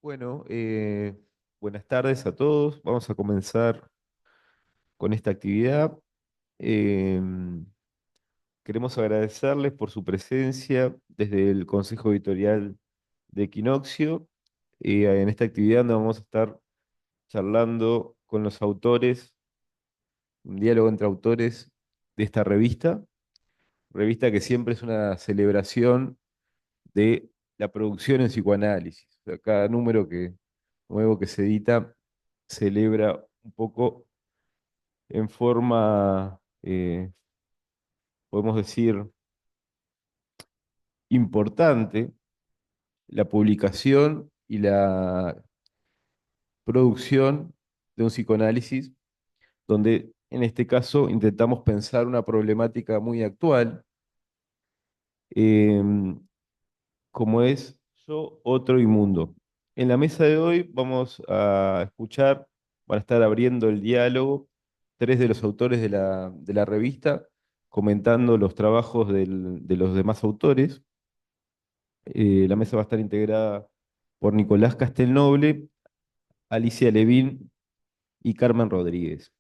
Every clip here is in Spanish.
Bueno, buenas tardes a todos. Vamos a comenzar con esta actividad. Em, Queremos agradecerles por su presencia desde el Consejo Editorial de Equinoccio. En esta actividad donde vamos a estar charlando con los autores, un diálogo entre autores de esta revista que siempre es una celebración de la producción en psicoanálisis. O sea, cada número nuevo que se edita celebra un poco en forma, podemos decir, importante la publicación y la producción de un psicoanálisis, donde en este caso intentamos pensar una problemática muy actual, em, como es Yo, Otro y Mundo. En la mesa de hoy vamos a escuchar, van a estar abriendo el diálogo, tres de los autores de la revista, comentando los trabajos de los demás autores. La mesa va a estar integrada por Nicolás Castelnoble, Alicia Levín y Carmen Rodríguez.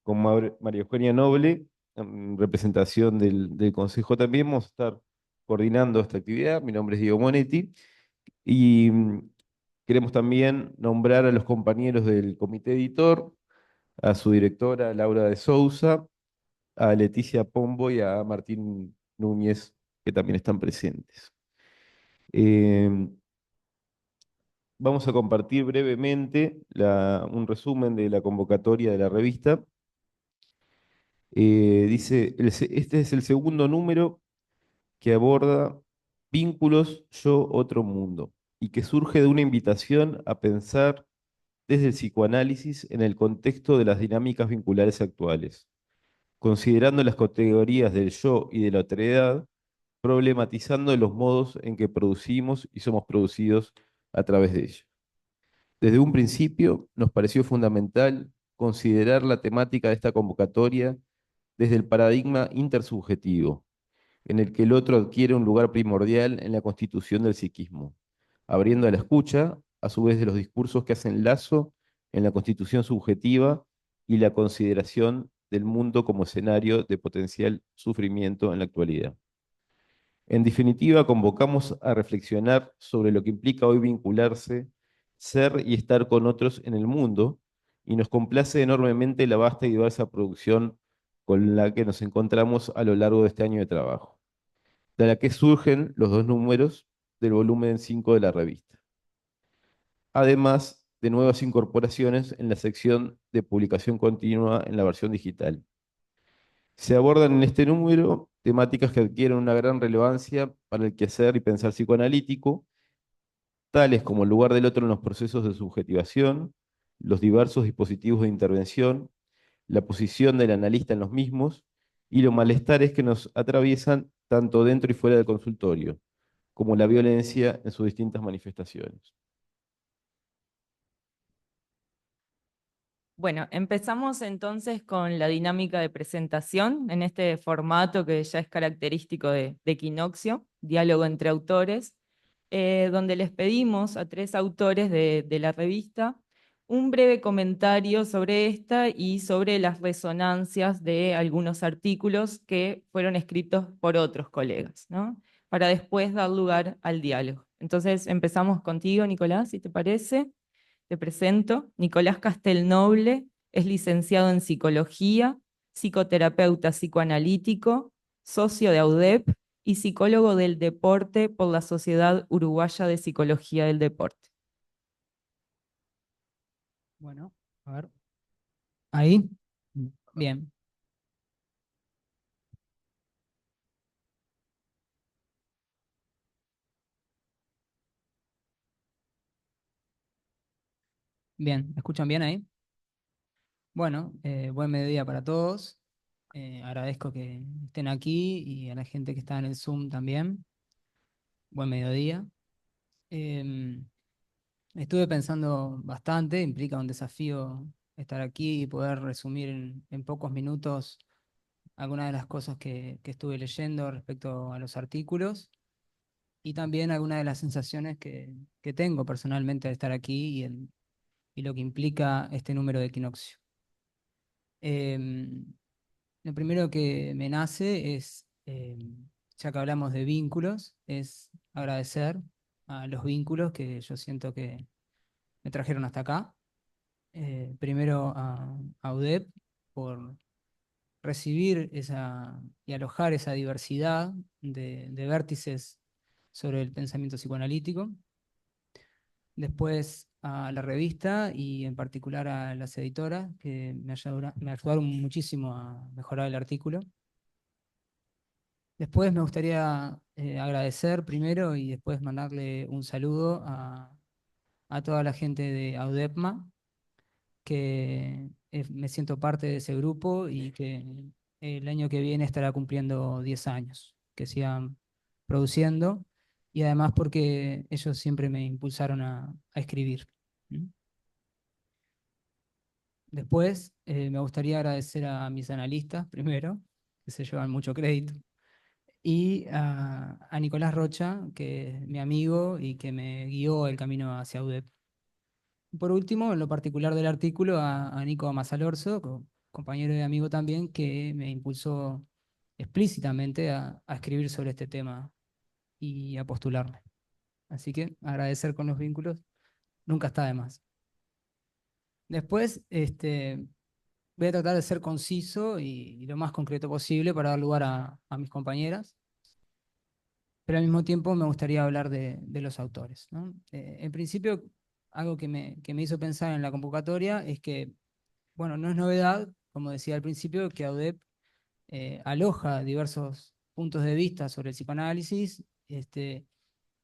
Con María Eugenia Noble, en representación del Consejo también, vamos a estar coordinando esta actividad. Mi nombre es Diego Monetti y queremos también nombrar a los compañeros del comité editor, a su directora Laura de Sousa, a Leticia Pombo y a Martín Núñez, que también están presentes. Eh, Vamos a compartir brevemente un resumen de la convocatoria de la revista. Dice, este es el segundo número que aborda vínculos yo-otro mundo y que surge de una invitación a pensar desde el psicoanálisis en el contexto de las dinámicas vinculares actuales, considerando las categorías del yo y de la otredad, problematizando los modos en que producimos y somos producidos a través de ellos. Desde un principio nos pareció fundamental considerar la temática de esta convocatoria desde el paradigma intersubjetivo, en el que el otro adquiere un lugar primordial en la constitución del psiquismo, abriendo a la escucha, a su vez, de los discursos que hacen lazo en la constitución subjetiva y la consideración del mundo como escenario de potencial sufrimiento en la actualidad. En definitiva, convocamos a reflexionar sobre lo que implica hoy vincularse, ser y estar con otros en el mundo, y nos complace enormemente la vasta y diversa producción con la que nos encontramos a lo largo de este año de trabajo, de la que surgen los dos números del volumen 5 de la revista, además de nuevas incorporaciones en la sección de publicación continua en la versión digital. Se abordan en este número temáticas que adquieren una gran relevancia para el quehacer y pensar psicoanalítico, tales como el lugar del otro en los procesos de subjetivación, los diversos dispositivos de intervención, la posición del analista en los mismos y los malestares que nos atraviesan tanto dentro y fuera del consultorio, como la violencia en sus distintas manifestaciones. Bueno, empezamos entonces con la dinámica de presentación en este formato que ya es característico de Equinoccio, diálogo entre autores, donde les pedimos a tres autores de la revista un breve comentario sobre esta y sobre las resonancias de algunos artículos que fueron escritos por otros colegas, ¿no? Para después dar lugar al diálogo. Entonces empezamos contigo, Nicolás, si te parece. Te presento, Nicolás Castelnoble, es licenciado en psicología, psicoterapeuta psicoanalítico, socio de AUDEP y psicólogo del deporte por la Sociedad Uruguaya de Psicología del Deporte. Bueno, a ver. Ahí. Bien, bien. ¿Me escuchan bien ahí? Bueno, buen mediodía para todos. Agradezco que estén aquí y a la gente que está en el Zoom también. Buen mediodía. Em, Estuve pensando bastante, implica un desafío estar aquí y poder resumir en pocos minutos algunas de las cosas que estuve leyendo respecto a los artículos. y también algunas de las sensaciones que tengo personalmente al estar aquí y lo que implica este número de equinoccio. Em, lo primero que me nace es, ya que hablamos de vínculos, es agradecer a los vínculos que yo siento que me trajeron hasta acá. Primero a UDEP por recibir y alojar esa diversidad de vértices sobre el pensamiento psicoanalítico. Después a la revista y en particular a las editoras que me ayudaron muchísimo a mejorar el artículo. Después me gustaría agradecer primero y después mandarle un saludo a toda la gente de AUDEPMA, que me siento parte de ese grupo y que el año que viene estará cumpliendo 10 años, que sigan produciendo y además porque ellos siempre me impulsaron a escribir. ¿Mm? Después me gustaría agradecer a mis analistas primero, que se llevan mucho crédito, y a Nicolás Rocha, que es mi amigo y que me guió el camino hacia UDEP. Por último, en lo particular del artículo, a Nico Masalorzo, compañero y amigo también, que me impulsó explícitamente a escribir sobre este tema y a postularme. Así que agradecer con los vínculos nunca está de más. Después, voy a tratar de ser conciso y lo más concreto posible para dar lugar a mis compañeras, pero al mismo tiempo me gustaría hablar de los autores, ¿no? En principio, algo que me hizo pensar en la convocatoria es que, bueno, no es novedad, como decía al principio, que AUDEP aloja diversos puntos de vista sobre el psicoanálisis,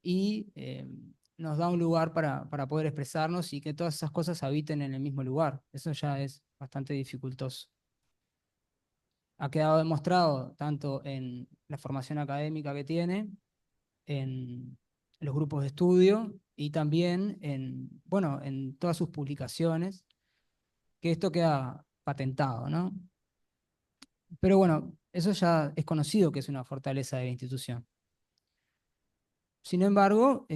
y nos da un lugar para poder expresarnos y que todas esas cosas habiten en el mismo lugar. Eso ya es bastante dificultoso. Ha quedado demostrado tanto en la formación académica que tiene, en los grupos de estudio y también bueno, en todas sus publicaciones, que esto queda patentado, ¿no? Pero bueno, eso ya es conocido que es una fortaleza de la institución. Sin embargo,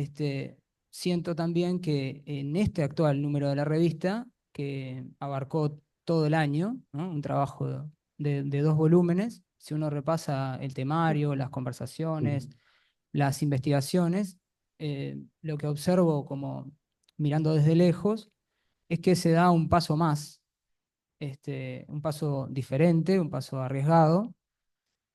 siento también que en este actual número de la revista, que abarcó todo el año, ¿no? Un trabajo de 2 volúmenes, si uno repasa el temario, las conversaciones, las investigaciones, lo que observo como mirando desde lejos es que se da un paso más, un paso diferente, un paso arriesgado,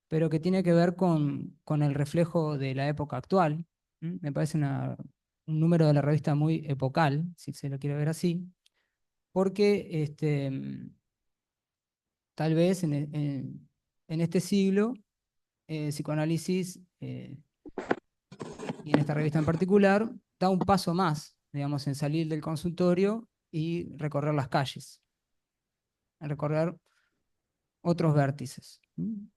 pero que tiene que ver con el reflejo de la época actual. Me parece un número de la revista muy epocal, si se lo quiere ver así, porque tal vez en este siglo, psicoanálisis, y en esta revista en particular, da un paso más, digamos, en salir del consultorio y recorrer las calles, en recorrer otros vértices. En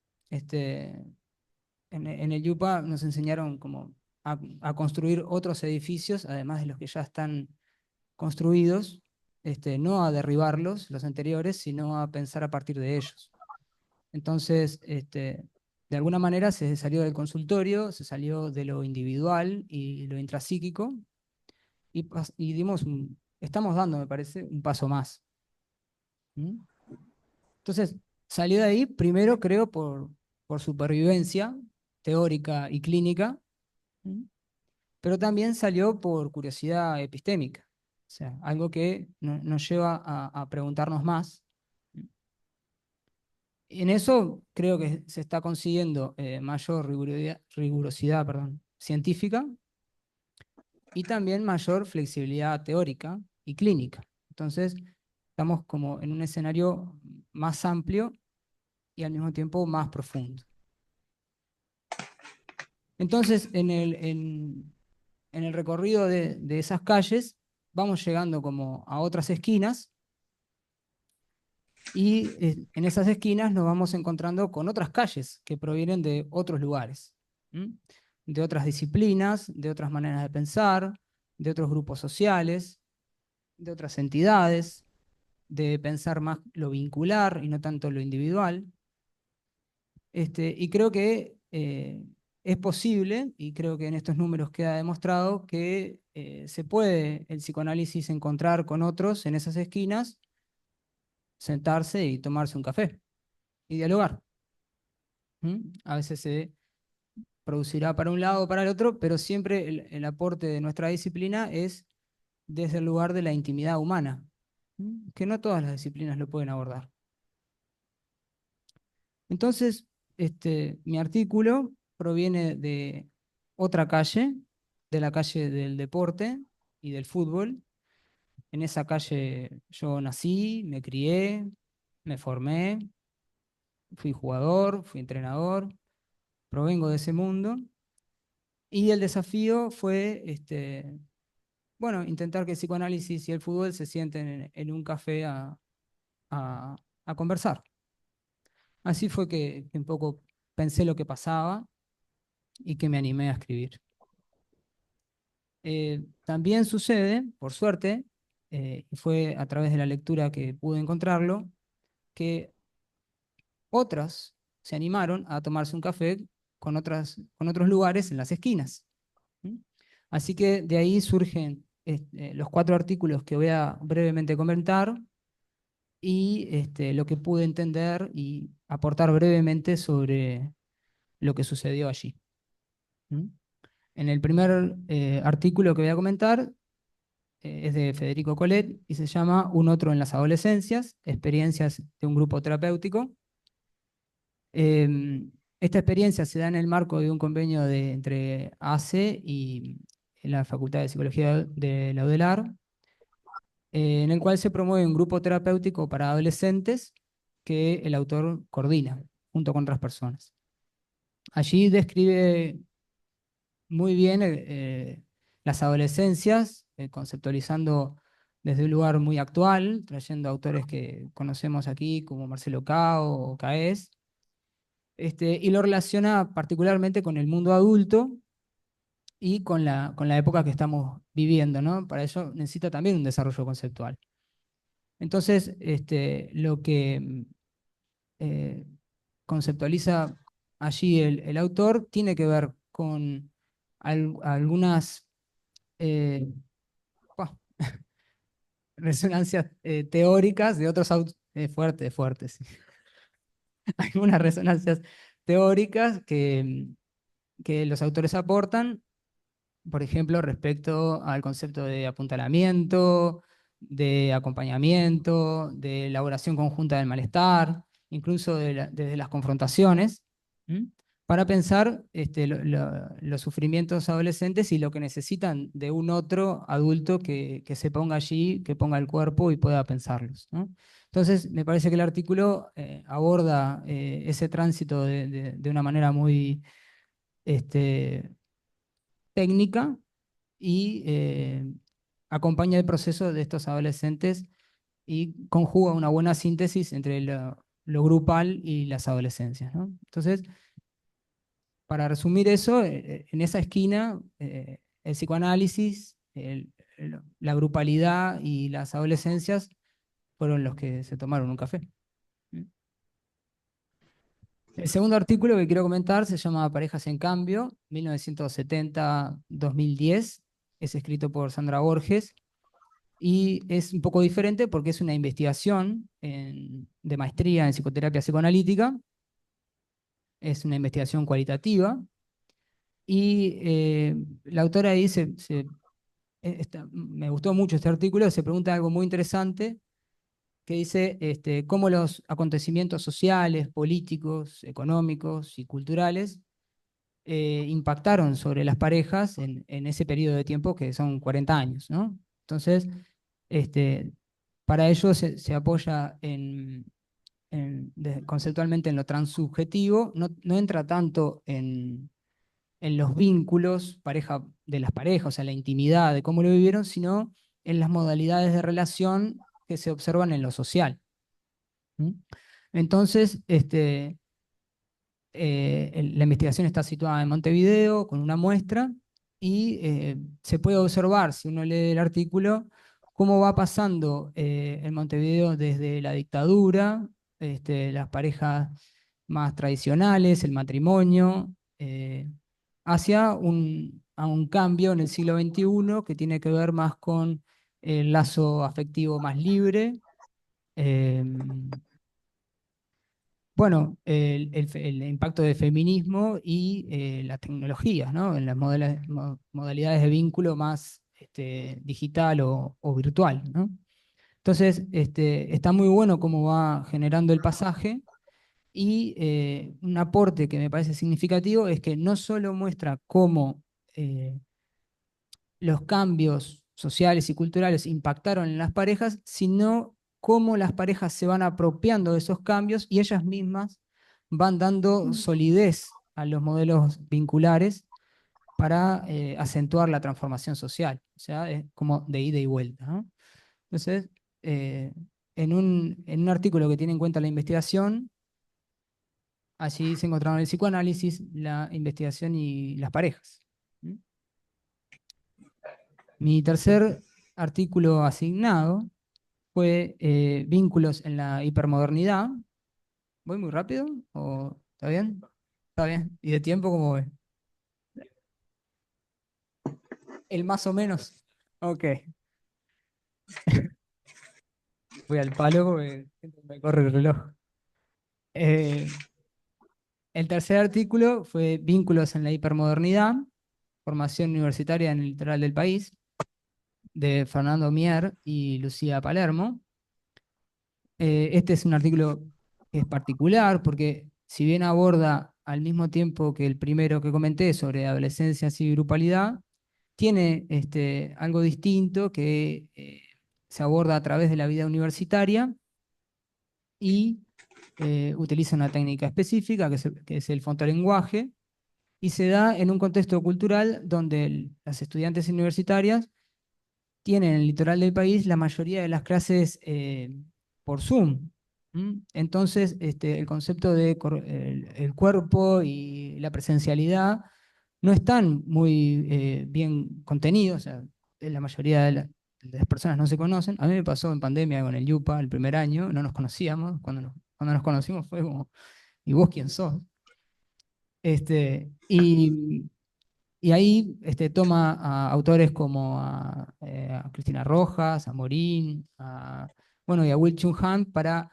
el Yupa nos enseñaron como a construir otros edificios, además de los que ya están construidos, no a derribarlos, los anteriores, sino a pensar a partir de ellos. Entonces, de alguna manera se salió del consultorio, se salió de lo individual y lo intrapsíquico, y estamos dando, me parece, un paso más. ¿Mm? Entonces, salió de ahí, primero creo, por supervivencia teórica y clínica, ¿Mm? Pero también salió por curiosidad epistémica, o sea, algo que nos lleva a preguntarnos más. En eso creo que se está consiguiendo mayor rigurosidad, perdón, científica y también mayor flexibilidad teórica y clínica. Entonces, estamos como en un escenario más amplio y al mismo tiempo más profundo. Entonces, en el recorrido de esas calles, vamos llegando como a otras esquinas y en esas esquinas nos vamos encontrando con otras calles que provienen de otros lugares, de otras disciplinas, de otras maneras de pensar, de otros grupos sociales, de otras entidades, de pensar más lo vincular y no tanto lo individual. Y creo que es posible, y creo que en estos números queda demostrado, que se puede el psicoanálisis encontrar con otros en esas esquinas, sentarse y tomarse un café y dialogar. A veces se producirá para un lado o para el otro, pero siempre el aporte de nuestra disciplina es desde el lugar de la intimidad humana, que no todas las disciplinas lo pueden abordar. Entonces, mi artículo proviene de otra calle, de la calle del deporte y del fútbol. En esa calle yo nací, me crié, me formé, fui jugador, fui entrenador, provengo de ese mundo. Y el desafío fue, bueno, intentar que el psicoanálisis y el fútbol se sienten en un café a- a conversar. Así fue que un poco pensé lo que pasaba y que me animé a escribir. También sucede, por suerte, y fue a través de la lectura que pude encontrarlo, que otras se animaron a tomarse un café con otros lugares en las esquinas. ¿Mm? Así que de ahí surgen los 4 artículos que voy a brevemente comentar y lo que pude entender y aportar brevemente sobre lo que sucedió allí. ¿Mm? En el primer artículo que voy a comentar es de Federico Colet y se llama Un otro en las adolescencias, experiencias de un grupo terapéutico. Esta experiencia se da en el marco de un convenio entre ACE y la Facultad de Psicología de la UDELAR, en el cual se promueve un grupo terapéutico para adolescentes que el autor coordina junto con otras personas. Allí describe muy bien las adolescencias, conceptualizando desde un lugar muy actual, trayendo autores que conocemos aquí como Marcelo Cao o Caes, y lo relaciona particularmente con el mundo adulto y con la época que estamos viviendo, ¿no? Para eso necesita también un desarrollo conceptual. Entonces, lo que eh, conceptualiza allí el autor tiene que ver con algunas eh, pa, resonancias teóricas de otros autores, fuertes, fuertes, algunas resonancias teóricas que los autores aportan, por ejemplo, respecto al concepto de apuntalamiento, de acompañamiento, de elaboración conjunta del malestar, incluso desde las confrontaciones, ¿m? Para pensar los sufrimientos adolescentes y lo que necesitan de un otro adulto que se ponga allí, que ponga el cuerpo y pueda pensarlos, ¿no? Entonces, me parece que el artículo aborda ese tránsito de una manera muy técnica y acompaña el proceso de estos adolescentes y conjuga una buena síntesis entre lo grupal y las adolescencias, ¿no? Entonces, para resumir eso, en esa esquina, el psicoanálisis, la grupalidad y las adolescencias fueron los que se tomaron un café. El segundo artículo que quiero comentar se llama Parejas en Cambio, 1970-2010. Es escrito por Sandra Borges y es un poco diferente porque es una investigación de maestría en psicoterapia psicoanalítica. Es una investigación cualitativa y la autora ahí me gustó mucho este artículo, se pregunta algo muy interesante que dice cómo los acontecimientos sociales, políticos, económicos y culturales impactaron sobre las parejas en ese periodo de tiempo que son 40 años, ¿no? Entonces, este, para ello se apoya conceptualmente en lo transsubjetivo, no entra tanto en los vínculos de las parejas, o sea, la intimidad de cómo lo vivieron, sino en las modalidades de relación que se observan en lo social. ¿Mm? Entonces, la investigación está situada en Montevideo con una muestra y se puede observar, si uno lee el artículo, cómo va pasando en Montevideo desde la dictadura, las parejas más tradicionales, el matrimonio, hacia a un cambio en el siglo XXI que tiene que ver más con el lazo afectivo más libre. Bueno, el impacto del feminismo y las tecnologías, ¿no? En las modalidades de vínculo más digital o virtual, ¿no? Entonces, está muy bueno cómo va generando el pasaje y un aporte que me parece significativo es que no solo muestra cómo eh, los cambios sociales y culturales impactaron en las parejas, sino cómo las parejas se van apropiando de esos cambios y ellas mismas van dando solidez a los modelos vinculares para acentuar la transformación social. O sea, es como de ida y vuelta, ¿no? Entonces, eh, en un artículo que tiene en cuenta la investigación, allí se encontraron el psicoanálisis, la investigación y las parejas. ¿Mm? Mi tercer artículo asignado fue Vínculos en la hipermodernidad. ¿Voy muy rápido? ¿O está bien? Está bien. ¿Y de tiempo cómo voy? El más o menos. Ok. Voy al palo porque me corre el reloj. Eh, el tercer artículo fue Vínculos en la hipermodernidad, formación universitaria en el litoral del país, de Fernando Mier y Lucía Palermo. Este es un artículo que es particular porque si bien aborda al mismo tiempo que el primero que comenté sobre adolescencia y grupalidad, tiene algo distinto que se aborda a través de la vida universitaria y utiliza una técnica específica que es el fontolenguaje y se da en un contexto cultural donde las estudiantes universitarias tienen en el litoral del país la mayoría de las clases por Zoom. Entonces, el concepto de el cuerpo y la presencialidad no están muy bien contenidos. O sea, la mayoría de las personas no se conocen. A mí me pasó en pandemia con el Yupa el primer año, no nos conocíamos. Cuando nos conocimos fue como, ¿y vos quién sos? Y ahí toma a autores como a Cristina Rojas, a Morín, bueno, y a Will Chung Han para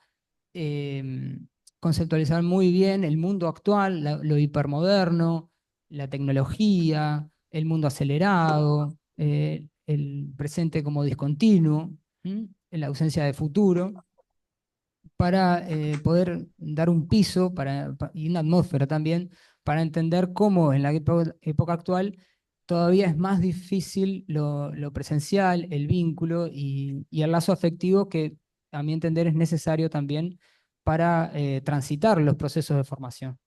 eh, conceptualizar muy bien el mundo actual, lo hipermoderno, la tecnología, el mundo acelerado, el presente como discontinuo, la ausencia de futuro para poder dar un piso y una atmósfera también para entender cómo en la época actual todavía es más difícil lo presencial, el vínculo y el lazo afectivo que a mi entender es necesario también para transitar los procesos de formación.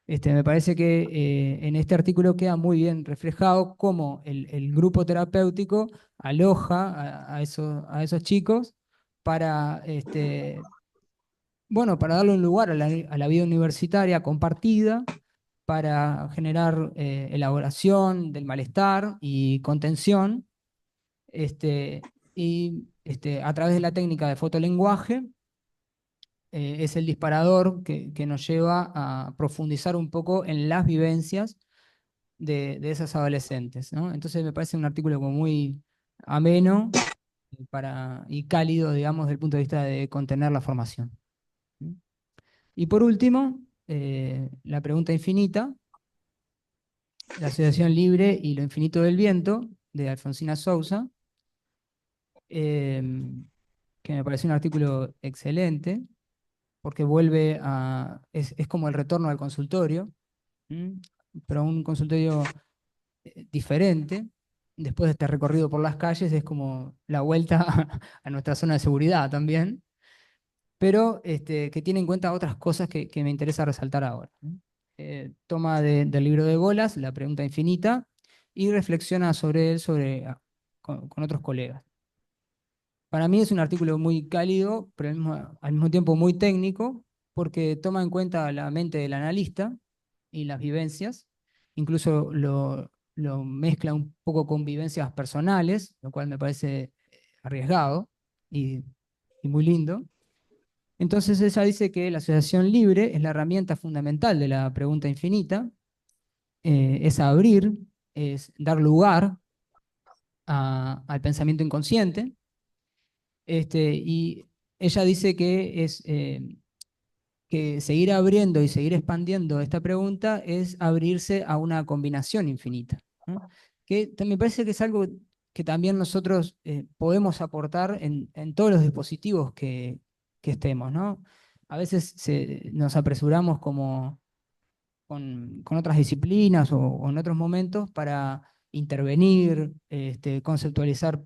Me parece que en este artículo queda muy bien reflejado cómo el grupo terapéutico aloja a esos chicos para bueno, para darle un lugar a la vida universitaria compartida, para generar elaboración del malestar y contención, y a través de la técnica de fotolenguaje, es el disparador que nos lleva a profundizar un poco en las vivencias de esas adolescentes, ¿no? Entonces me parece un artículo como muy ameno y cálido, digamos, desde el punto de vista de contener la formación. Y por último, la pregunta infinita, la asociación libre y lo infinito del viento, de Alfonsina Sousa, que me parece un artículo excelente, porque es como el retorno al consultorio, ¿m? Pero un consultorio diferente. Después de este recorrido por las calles, es como la vuelta a nuestra zona de seguridad también, pero que tiene en cuenta otras cosas que me interesa resaltar ahora, ¿no? Toma del libro de Bolas, La pregunta infinita, y reflexiona sobre él con otros colegas. Para mí es un artículo muy cálido, pero al mismo tiempo muy técnico, porque toma en cuenta la mente del analista y las vivencias, incluso lo mezcla un poco con vivencias personales, lo cual me parece arriesgado y, y muy lindo. Entonces ella dice que la asociación libre es la herramienta fundamental de la pregunta infinita, es abrir, es dar lugar al pensamiento inconsciente. Y ella dice que es que seguir abriendo y seguir expandiendo esta pregunta es abrirse a una combinación infinita, ¿no? Que me parece que es algo que también nosotros podemos aportar en todos los dispositivos que estemos, ¿no? A veces nos apresuramos como con otras disciplinas o en otros momentos para intervenir, conceptualizar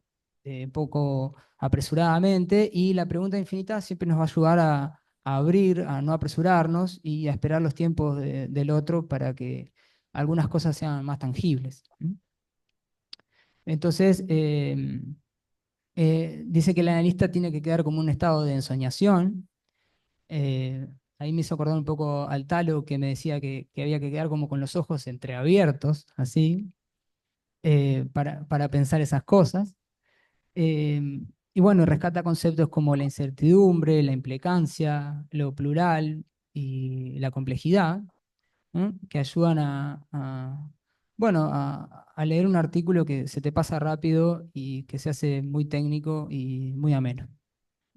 poco apresuradamente, y la pregunta infinita siempre nos va a ayudar a abrir, a no apresurarnos y a esperar los tiempos del otro para que algunas cosas sean más tangibles. ¿Mm? Entonces, dice que el analista tiene que quedar como un estado de ensoñación. eh, Ahí me hizo acordar un poco al Talo, que me decía que había que quedar como con los ojos entreabiertos, así, para pensar esas cosas. Y bueno, rescata conceptos como la incertidumbre, la implicancia, lo plural y la complejidad, ¿no? Que ayudan bueno, a leer un artículo que se te pasa rápido y que se hace muy técnico y muy ameno.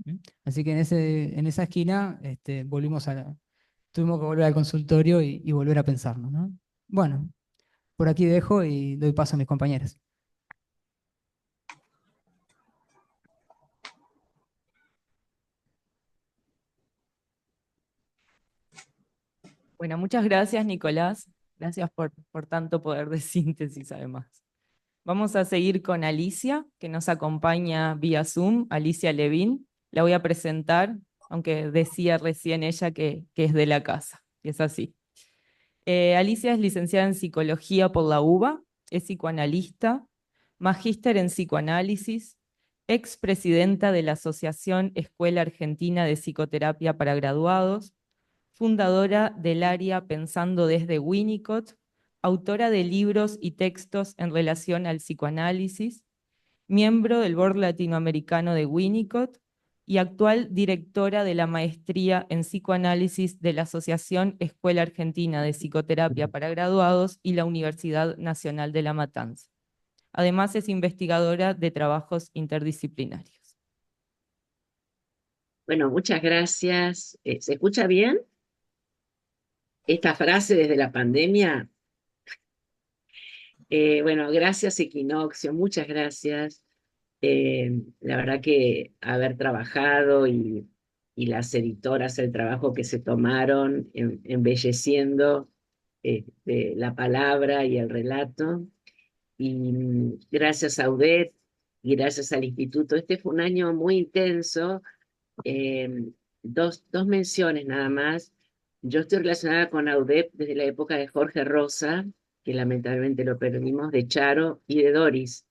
¿Mm? Así que en esa esquina tuvimos que volver al consultorio y volver a pensarlo, ¿no? Bueno, por aquí dejo y doy paso a mis compañeras. Bueno, muchas gracias, Nicolás. Gracias por tanto poder de síntesis, además. Vamos a seguir con Alicia, que nos acompaña vía Zoom, Alicia Levín. La voy a presentar, aunque decía recién ella que es de la casa, y es así. Alicia es licenciada en Psicología por la UBA, es psicoanalista, magíster en psicoanálisis, expresidenta de la Asociación Escuela Argentina de Psicoterapia para Graduados, fundadora del área Pensando desde Winnicott, autora de libros y textos en relación al psicoanálisis, miembro del Board Latinoamericano de Winnicott y actual directora de la Maestría en Psicoanálisis de la Asociación Escuela Argentina de Psicoterapia para Graduados y la Universidad Nacional de La Matanza. Además, es investigadora de trabajos interdisciplinarios. Bueno, muchas gracias. ¿Se escucha bien esta frase desde la pandemia? Bueno, gracias Equinoccio, muchas gracias. La verdad que haber trabajado y las editoras, el trabajo que se tomaron embelleciendo la palabra y el relato. Y gracias a UDET y gracias al instituto. Este fue un año muy intenso. Eh, dos menciones nada más. Yo estoy relacionada con AUDEP desde la época de Jorge Rosa, que lamentablemente lo perdimos, de Charo y de Doris.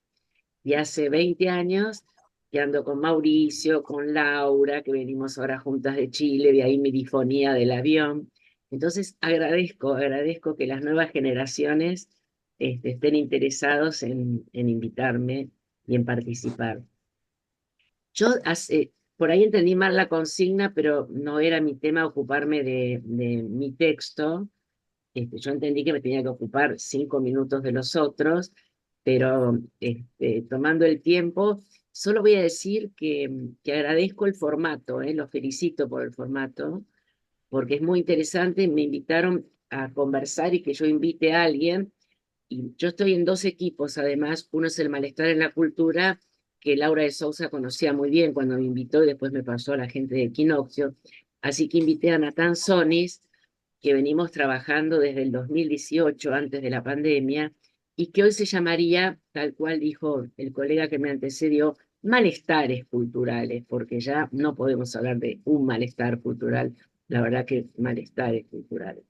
Y hace 20 años que ando con Mauricio, con Laura, que venimos ahora juntas de Chile, de ahí mi difonía del avión. Entonces agradezco que las nuevas generaciones estén interesados en invitarme y en participar. Yo por ahí entendí mal la consigna, pero no era mi tema ocuparme de mi texto. Yo entendí que me tenía que ocupar 5 minutos de los otros, pero tomando el tiempo, solo voy a decir que agradezco el formato, los felicito por el formato, porque es muy interesante. Me invitaron a conversar y que yo invite a alguien, y yo estoy en dos equipos, además. Uno es el Malestar en la Cultura, que Laura de Sousa conocía muy bien cuando me invitó y después me pasó a la gente de Equinoccio. Así que invité a Natán Sonis, que venimos trabajando desde el 2018, antes de la pandemia, y que hoy se llamaría, tal cual dijo el colega que me antecedió, malestares culturales, porque ya no podemos hablar de un malestar cultural, la verdad que malestares culturales.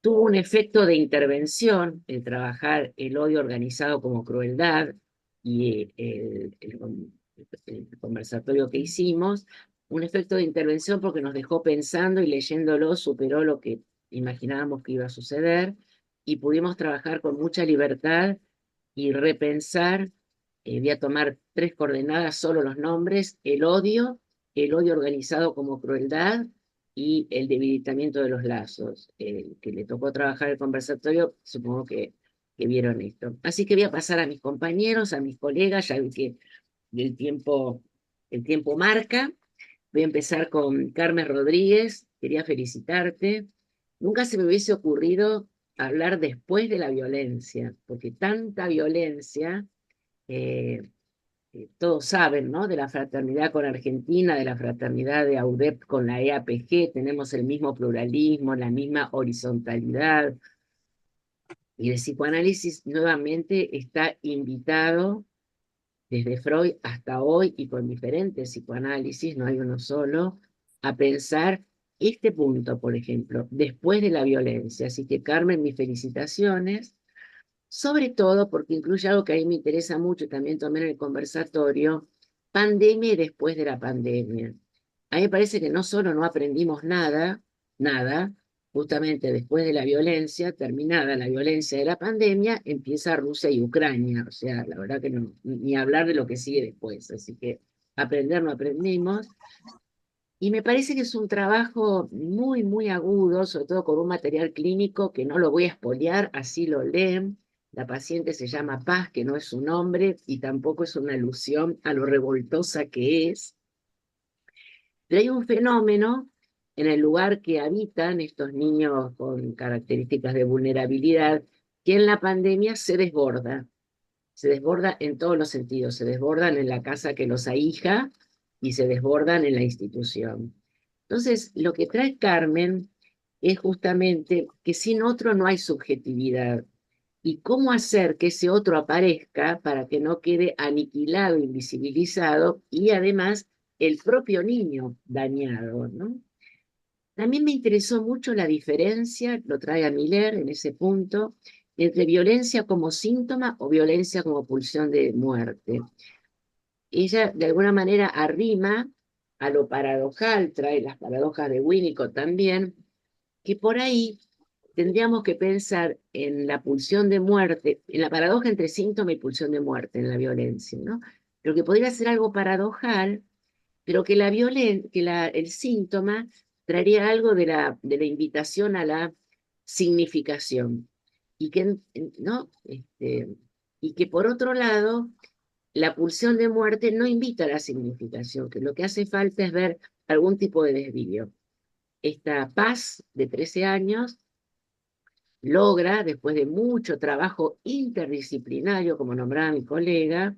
Tuvo un efecto de intervención el trabajar el odio organizado como crueldad y el conversatorio que hicimos, un efecto de intervención porque nos dejó pensando y leyéndolo, superó lo que imaginábamos que iba a suceder y pudimos trabajar con mucha libertad y repensar. Voy a tomar 3 coordenadas, solo los nombres: el odio organizado como crueldad, y el debilitamiento de los lazos. Que le tocó trabajar el conversatorio, supongo que vieron esto. Así que voy a pasar a mis compañeros, a mis colegas, ya vi que el tiempo marca. Voy a empezar con Carmen Rodríguez. Quería felicitarte. Nunca se me hubiese ocurrido hablar después de la violencia, porque tanta violencia, eh, todos saben, ¿no? De la fraternidad con Argentina, de la fraternidad de AUDEP con la EAPG, tenemos el mismo pluralismo, la misma horizontalidad, y el psicoanálisis nuevamente está invitado desde Freud hasta hoy y con diferentes psicoanálisis, no hay uno solo, a pensar este punto, por ejemplo, después de la violencia. Así que Carmen, mis felicitaciones, sobre todo porque incluye algo que a mí me interesa mucho, también tomé en el conversatorio, pandemia y después de la pandemia. A mí me parece que no solo no aprendimos nada, justamente después de la violencia, terminada la violencia de la pandemia, empieza Rusia y Ucrania. O sea, la verdad que no, ni hablar de lo que sigue después. Así que aprender no aprendimos. Y me parece que es un trabajo muy, muy agudo, sobre todo con un material clínico que no lo voy a espolear, así lo leen. La paciente se llama Paz, que no es su nombre, y tampoco es una alusión a lo revoltosa que es. Pero hay un fenómeno en el lugar que habitan estos niños con características de vulnerabilidad, que en la pandemia se desborda en todos los sentidos, se desbordan en la casa que los ahija y se desbordan en la institución. Entonces, lo que trae Carmen es justamente que sin otro no hay subjetividad. Y cómo hacer que ese otro aparezca para que no quede aniquilado, invisibilizado y además el propio niño dañado, ¿no? También me interesó mucho la diferencia, lo trae a Miller en ese punto, entre violencia como síntoma o violencia como pulsión de muerte. Ella de alguna manera arrima a lo paradojal, trae las paradojas de Winnicott también, que por ahí tendríamos que pensar en la pulsión de muerte, en la paradoja entre síntoma y pulsión de muerte en la violencia, ¿no? Pero que podría ser algo paradojal, pero que el síntoma traería algo de la invitación a la significación. Y que, ¿no? Y que por otro lado, la pulsión de muerte no invita a la significación, que lo que hace falta es ver algún tipo de desvío. Esta Paz de 13 años logra, después de mucho trabajo interdisciplinario, como nombraba mi colega,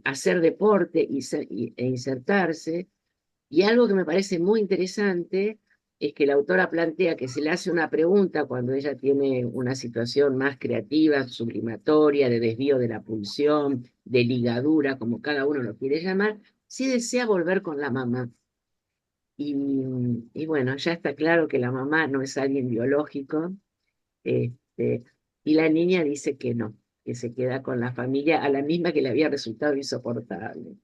hacer deporte e insertarse. Y algo que me parece muy interesante es que la autora plantea que se le hace una pregunta cuando ella tiene una situación más creativa, sublimatoria, de desvío de la pulsión, de ligadura, como cada uno lo quiere llamar, si desea volver con la mamá. Y bueno, ya está claro que la mamá no es alguien biológico, y la niña dice que no, que se queda con la familia a la misma que le había resultado insoportable.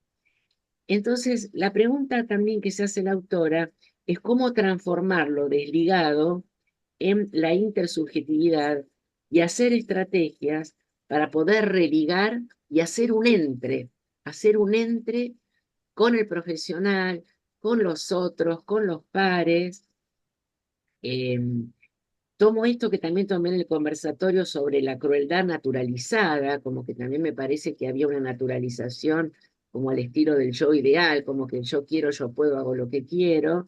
Entonces, la pregunta también que se hace la autora es cómo transformar lo desligado en la intersubjetividad y hacer estrategias para poder religar y hacer un entre con el profesional, con los otros, con los pares. Eh, Tomo esto que también tomé en el conversatorio sobre la crueldad naturalizada, como que también me parece que había una naturalización como al estilo del yo ideal, como que yo quiero, yo puedo, hago lo que quiero,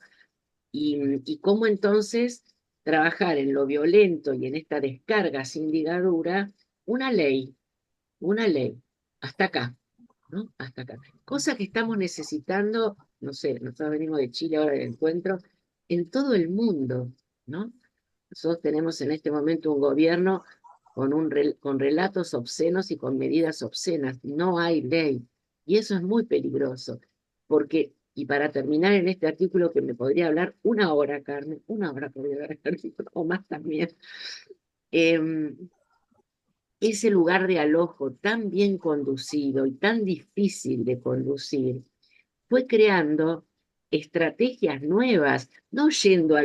y cómo entonces trabajar en lo violento y en esta descarga sin ligadura, una ley, una ley, hasta acá, ¿no? Hasta acá. Cosa que estamos necesitando, no sé, nosotros venimos de Chile ahora del encuentro, en todo el mundo, ¿no? Nosotros tenemos en este momento un gobierno con relatos obscenos y con medidas obscenas. No hay ley. Y eso es muy peligroso. Porque, y para terminar en este artículo que me podría hablar una hora, Carmen, una hora podría hablar este artículo, o más también, ese lugar de alojo tan bien conducido y tan difícil de conducir fue creando estrategias nuevas, no yendo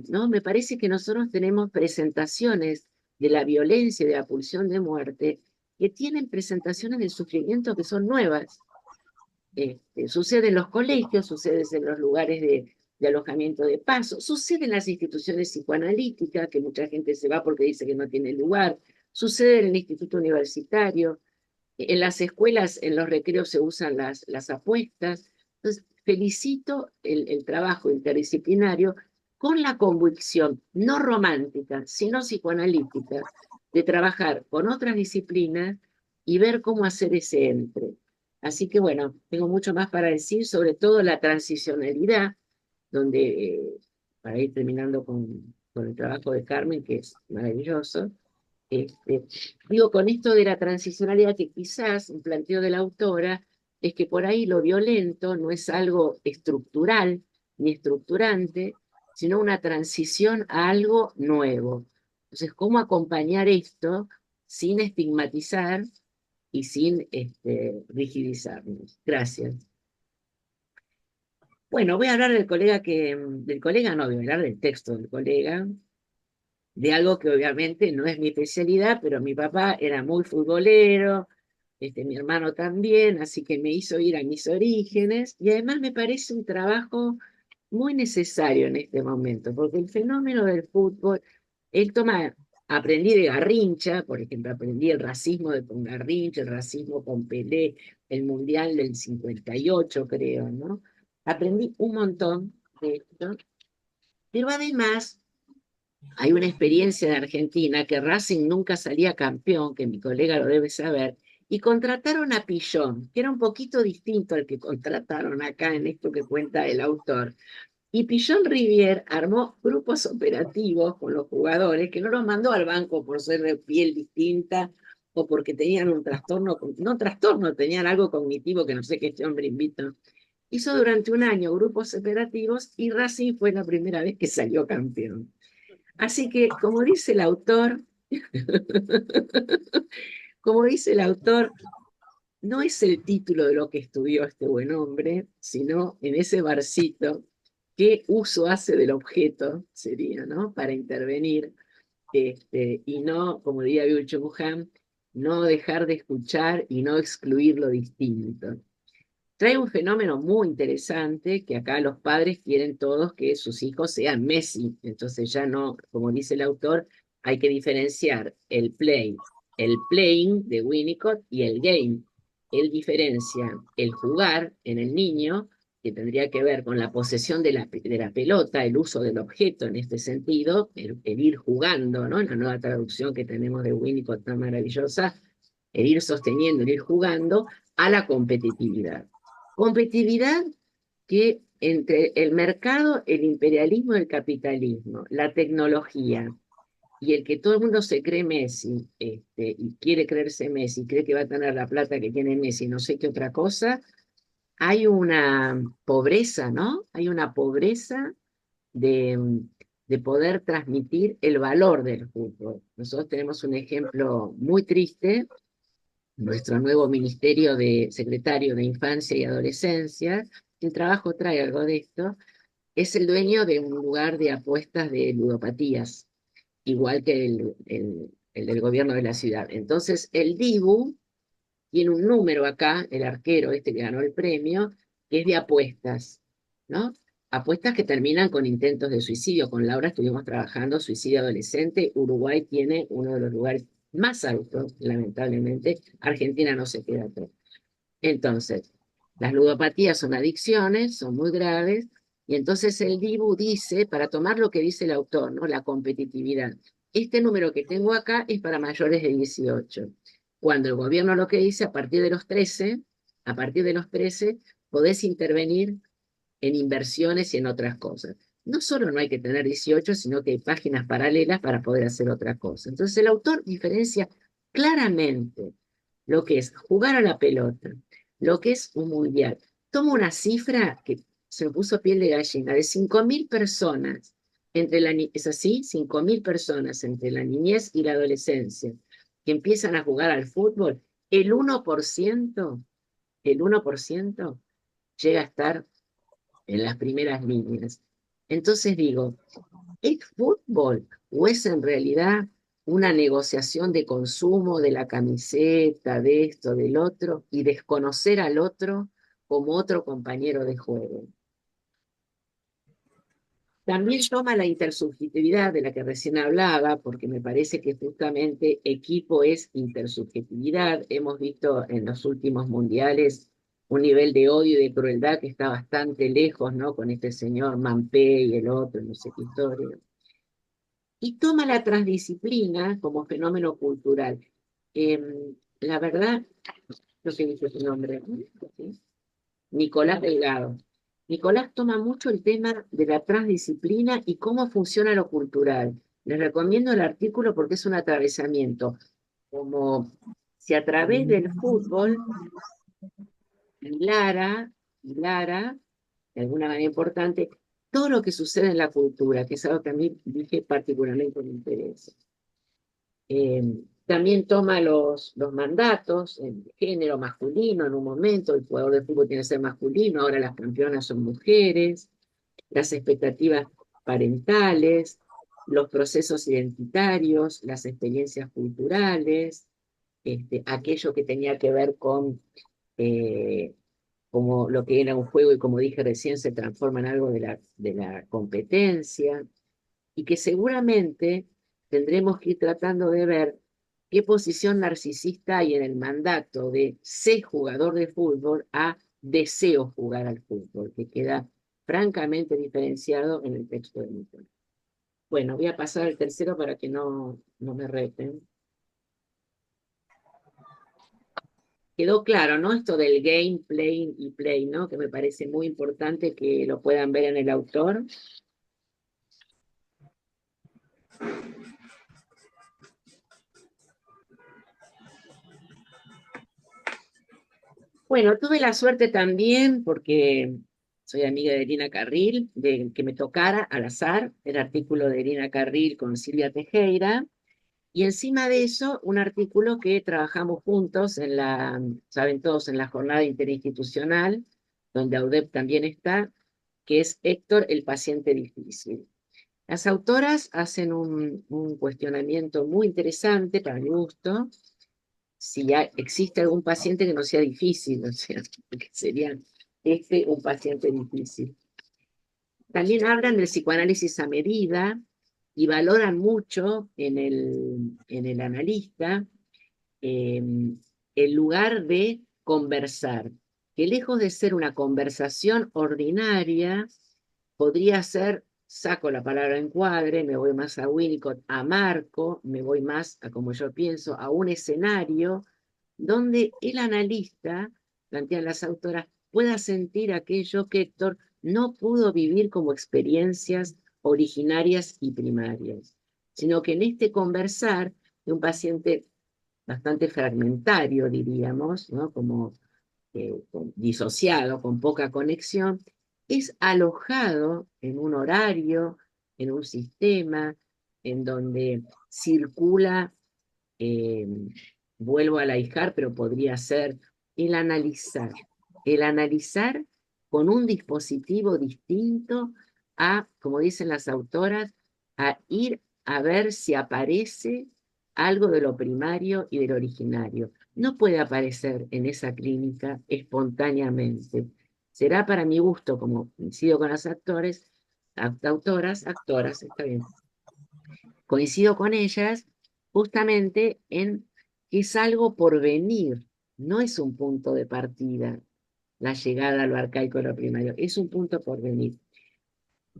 ¿no? Me parece que nosotros tenemos presentaciones de la violencia y de la pulsión de muerte que tienen presentaciones del sufrimiento que son nuevas. Sucede en los colegios, sucede en los lugares de alojamiento de paso. Sucede en las instituciones psicoanalíticas, que mucha gente se va porque dice que no tiene lugar. Sucede en el instituto universitario. En las escuelas, en los recreos se usan las apuestas. Entonces, felicito el trabajo interdisciplinario con la convicción, no romántica, sino psicoanalítica, de trabajar con otras disciplinas y ver cómo hacer ese entre. Así que bueno, tengo mucho más para decir, sobre todo la transicionalidad, donde, para ir terminando con el trabajo de Carmen, que es maravilloso, este, digo, con esto de la transicionalidad, que quizás un planteo de la autora es que por ahí lo violento no es algo estructural ni estructurante, sino una transición a algo nuevo. Entonces, ¿cómo acompañar esto sin estigmatizar y sin rigidizarnos? Gracias. Bueno, voy a hablar del colega no, voy a hablar del texto del colega, de algo que obviamente no es mi especialidad, pero mi papá era muy futbolero, mi hermano también, así que me hizo ir a mis orígenes, y además me parece un trabajo muy necesario en este momento, porque el fenómeno del fútbol, aprendí de Garrincha, por ejemplo, aprendí el racismo con Garrincha, el racismo con Pelé, el Mundial del 58, creo, ¿no? Aprendí un montón de esto, pero además hay una experiencia de Argentina que Racing nunca salía campeón, que mi colega lo debe saber, y contrataron a Pillón, que era un poquito distinto al que contrataron acá en esto que cuenta el autor. Y Pillón Rivière armó grupos operativos con los jugadores, que no los mandó al banco por ser de piel distinta o porque tenían un trastorno, no trastorno, tenían algo cognitivo que no sé qué este hombre invitó. Hizo durante un año grupos operativos y Racing fue la primera vez que salió campeón. Así que, como dice el autor, no es el título de lo que estudió este buen hombre, sino en ese barcito, qué uso hace del objeto, sería, ¿no? Para intervenir, y no, como diría Byung-Chul Han, no dejar de escuchar y no excluir lo distinto. Trae un fenómeno muy interesante que acá los padres quieren todos que sus hijos sean Messi. Entonces ya no, como dice el autor, hay que diferenciar el playing de Winnicott y el game. Él diferencia el jugar en el niño, que tendría que ver con la posesión de la pelota, el uso del objeto en este sentido, el ir jugando, ¿no? En la nueva traducción que tenemos de Winnicott tan maravillosa, el ir sosteniendo, el ir jugando, a la competitividad. Competitividad que entre el mercado, el imperialismo y el capitalismo, la tecnología y el que todo el mundo se cree Messi, y quiere creerse Messi, cree que va a tener la plata que tiene Messi, no sé qué otra cosa, hay una pobreza, ¿no? Hay una pobreza de, de poder transmitir el valor del fútbol. Nosotros tenemos un ejemplo muy triste, nuestro nuevo ministerio de secretario de Infancia y Adolescencia, el trabajo trae algo de esto, es el dueño de un lugar de apuestas de ludopatías, igual que el del gobierno de la ciudad. Entonces, el Dibu tiene un número acá, el arquero este que ganó el premio, que es de apuestas, ¿no? Apuestas que terminan con intentos de suicidio. Con Laura estuvimos trabajando suicidio adolescente. Uruguay tiene uno de los lugares más altos, lamentablemente. Argentina no se queda atrás. Entonces, las ludopatías son adicciones, son muy graves, y entonces el DIBU dice, para tomar lo que dice el autor, ¿no? La competitividad. Este número que tengo acá es para mayores de 18. Cuando el gobierno lo que dice, a partir de los 13, podés intervenir en inversiones y en otras cosas. No solo no hay que tener 18, sino que hay páginas paralelas para poder hacer otra cosa. Entonces el autor diferencia claramente lo que es jugar a la pelota, lo que es un mundial. Toma una cifra que se me puso piel de gallina, de 5.000 personas, es así, 5.000 personas entre la niñez y la adolescencia, que empiezan a jugar al fútbol, el 1% llega a estar en las primeras líneas. Entonces digo, ¿es fútbol o es en realidad una negociación de consumo de la camiseta, de esto, del otro, y desconocer al otro como otro compañero de juego? También toma la intersubjetividad de la que recién hablaba, porque me parece que justamente equipo es intersubjetividad. Hemos visto en los últimos mundiales un nivel de odio y de crueldad que está bastante lejos, ¿no? Con este señor Mampé y el otro, no sé qué historia. Y toma la transdisciplina como fenómeno cultural. La verdad, no sé dice su nombre, ¿sí? Nicolás Delgado. Nicolás toma mucho el tema de la transdisciplina y cómo funciona lo cultural. Les recomiendo el artículo porque es un atravesamiento, como si a través del fútbol hilara, de alguna manera importante, todo lo que sucede en la cultura, que es algo que a mí dije particularmente me interesa. También toma los mandatos, el género masculino en un momento, el jugador de fútbol tiene que ser masculino, ahora las campeonas son mujeres, las expectativas parentales, los procesos identitarios, las experiencias culturales, aquello que tenía que ver con eh, como lo que era un juego y como dije recién se transforma en algo de la competencia y que seguramente tendremos que ir tratando de ver qué posición narcisista hay en el mandato de ser jugador de fútbol a deseo jugar al fútbol, que queda francamente diferenciado en el texto de Newton. Bueno, voy a pasar al tercero para que no me reten. Quedó claro, ¿no? Esto del game, play y play, ¿no? Que me parece muy importante que lo puedan ver en el autor. Bueno, tuve la suerte también, porque soy amiga de Irina Carril, de que me tocara al azar el artículo de Irina Carril con Silvia Tejera, y encima de eso, un artículo que trabajamos juntos en saben todos, en la jornada interinstitucional, donde AUDEP también está, que es Héctor, el paciente difícil. Las autoras hacen un cuestionamiento muy interesante, para mi gusto, si existe algún paciente que no sea difícil, o sea, que sería un paciente difícil. También hablan del psicoanálisis a medida y valoran mucho en el analista el lugar de conversar, que lejos de ser una conversación ordinaria, podría ser, saco la palabra encuadre, me voy más a Winnicott, a Marco, me voy más a como yo pienso, a un escenario donde el analista, plantean las autoras, pueda sentir aquello que Héctor no pudo vivir como experiencias originarias y primarias, sino que en este conversar de un paciente bastante fragmentario, diríamos, ¿no? Como disociado, con poca conexión, es alojado en un horario, en un sistema, en donde circula, eh, vuelvo a la IJAR, pero podría ser el analizar con un dispositivo distinto a, como dicen las autoras, a ir a ver si aparece algo de lo primario y de lo originario. No puede aparecer en esa clínica espontáneamente. Será para mi gusto, como coincido con las actoras, está bien. Coincido con ellas justamente en que es algo por venir, no es un punto de partida, la llegada a lo arcaico de lo primario, es un punto por venir.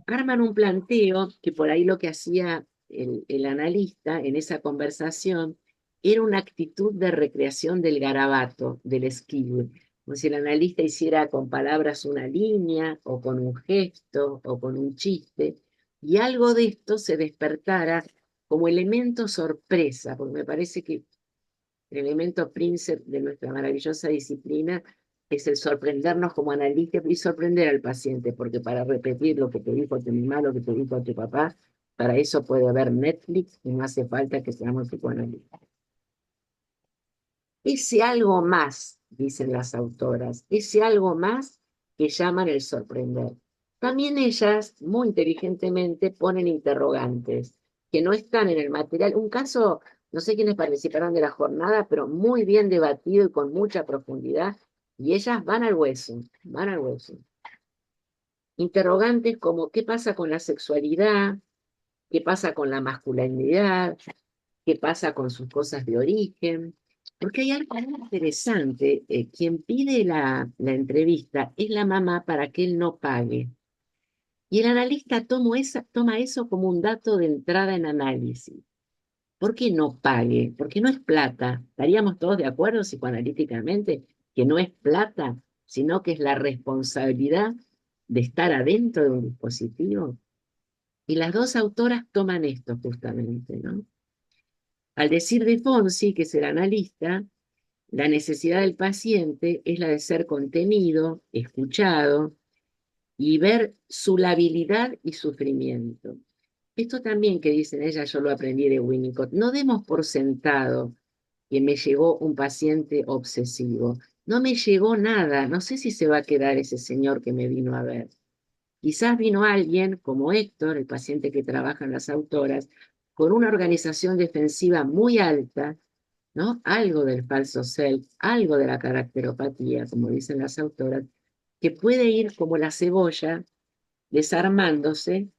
Arman un planteo que por ahí lo que hacía el analista en esa conversación era una actitud de recreación del garabato, del esquivo, como si el analista hiciera con palabras una línea, o con un gesto, o con un chiste, y algo de esto se despertara como elemento sorpresa, porque me parece que el elemento príncipe de nuestra maravillosa disciplina es el sorprendernos como analistas y sorprender al paciente, porque para repetir lo que te dijo tu mamá, lo que te dijo tu papá, para eso puede haber Netflix y no hace falta que seamos psicoanalistas. Ese algo más, dicen las autoras, ese algo más que llaman el sorprender. También ellas, muy inteligentemente, ponen interrogantes que no están en el material. Un caso, no sé quiénes participaron de la jornada, pero muy bien debatido y con mucha profundidad, y ellas van al hueso, van al hueso. Interrogantes como ¿qué pasa con la sexualidad? ¿Qué pasa con la masculinidad? ¿Qué pasa con sus cosas de origen? Porque hay algo muy interesante. Quien pide la entrevista es la mamá para que él no pague. Y el analista toma eso como un dato de entrada en análisis. ¿Por qué no pague? Porque no es plata. ¿Estaríamos todos de acuerdo psicoanalíticamente que no es plata, sino que es la responsabilidad de estar adentro de un dispositivo? Y las dos autoras toman esto justamente, ¿no? Al decir de Fonsi, que es el analista, la necesidad del paciente es la de ser contenido, escuchado y ver su labilidad y sufrimiento. Esto también que dicen ella, yo lo aprendí de Winnicott. No demos por sentado que me llegó un paciente obsesivo. No me llegó nada. No sé si se va a quedar ese señor que me vino a ver. Quizás vino alguien como Héctor, el paciente que trabaja en las autoras, con una organización defensiva muy alta, ¿no? Algo del falso self, algo de la caracteropatía, como dicen las autoras, que puede ir como la cebolla desarmándose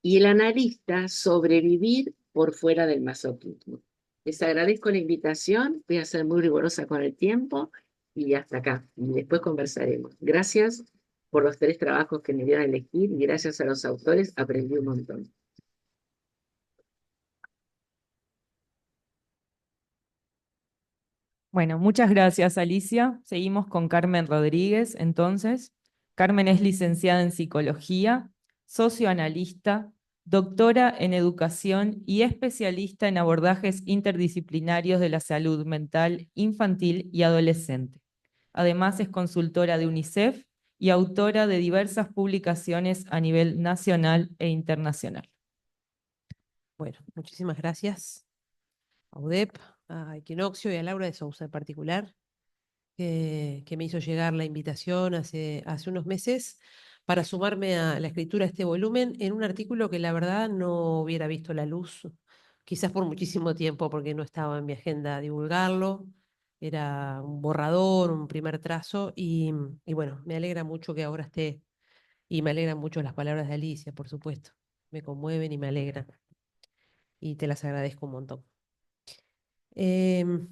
y el analista sobrevivir por fuera del masoquismo. Les agradezco la invitación, voy a ser muy rigurosa con el tiempo y hasta acá. Y después conversaremos. Gracias por los 3 trabajos que me dieron a elegir y gracias a los autores aprendí un montón. Bueno, muchas gracias, Alicia. Seguimos con Carmen Rodríguez, entonces. Carmen es licenciada en psicología, socioanalista, doctora en educación y especialista en abordajes interdisciplinarios de la salud mental infantil y adolescente. Además, es consultora de UNICEF y autora de diversas publicaciones a nivel nacional e internacional. Bueno, muchísimas gracias a UDEP, a Equinoccio y a Laura de Sousa en particular, que me hizo llegar la invitación hace unos meses para sumarme a la escritura de este volumen en un artículo que la verdad no hubiera visto la luz, quizás por muchísimo tiempo, porque no estaba en mi agenda divulgarlo. Era un borrador, un primer trazo, y bueno, me alegra mucho que ahora esté, y me alegran mucho las palabras de Alicia, por supuesto. Me conmueven y me alegran, y te las agradezco un montón. Em,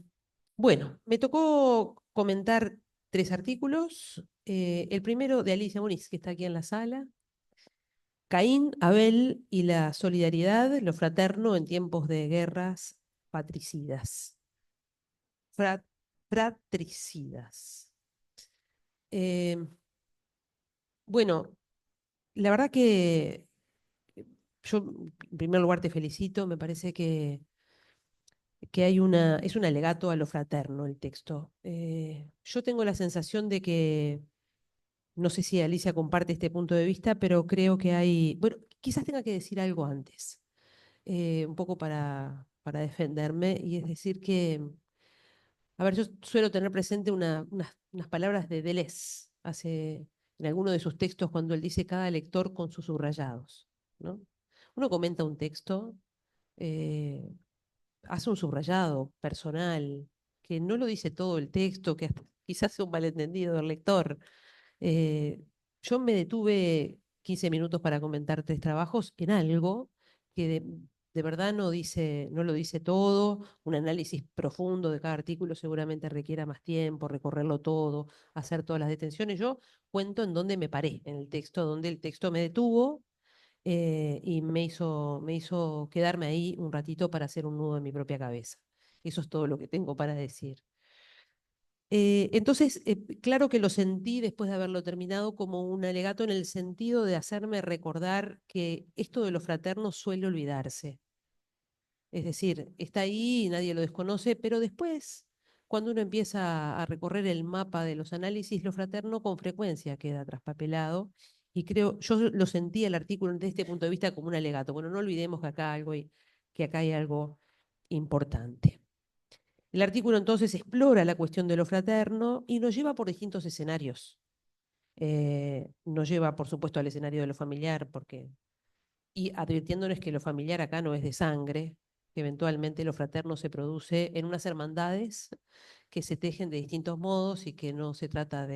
bueno, me tocó comentar 3 artículos. El primero de Alicia Muniz, que está aquí en la sala. Caín, Abel y la solidaridad, lo fraterno en tiempos de guerras patricidas. Fratricidas. Em, bueno, la verdad que yo en primer lugar te felicito, me parece que es un alegato a lo fraterno el texto. Yo tengo la sensación de que, no sé si Alicia comparte este punto de vista, pero creo que hay, bueno, quizás tenga que decir algo antes, un poco para defenderme, y es decir que, a ver, yo suelo tener presente unas palabras de Deleuze, en alguno de sus textos, cuando él dice cada lector con sus subrayados, ¿no? Uno comenta un texto, eh, hace un subrayado personal, que no lo dice todo el texto, que quizás sea un malentendido del lector. Eh, yo me detuve 15 minutos para comentar 3 trabajos en algo que de verdad no lo dice todo. Un análisis profundo de cada artículo seguramente requiera más tiempo, recorrerlo todo, hacer todas las detenciones. Yo cuento en dónde me paré en el texto, donde el texto me detuvo, y me hizo quedarme ahí un ratito para hacer un nudo en mi propia cabeza. Eso es todo lo que tengo para decir. Entonces, claro que lo sentí después de haberlo terminado como un alegato en el sentido de hacerme recordar que esto de lo fraterno suele olvidarse. Es decir, está ahí y nadie lo desconoce, pero después, cuando uno empieza a recorrer el mapa de los análisis, lo fraterno con frecuencia queda traspapelado. Y creo, yo lo sentí el artículo desde este punto de vista como un alegato. Bueno, no olvidemos que acá hay algo importante. El artículo entonces explora la cuestión de lo fraterno y nos lleva por distintos escenarios. Nos lleva, por supuesto, al escenario de lo familiar, y advirtiéndonos que lo familiar acá no es de sangre, que eventualmente lo fraterno se produce en unas hermandades que se tejen de distintos modos y que no se trata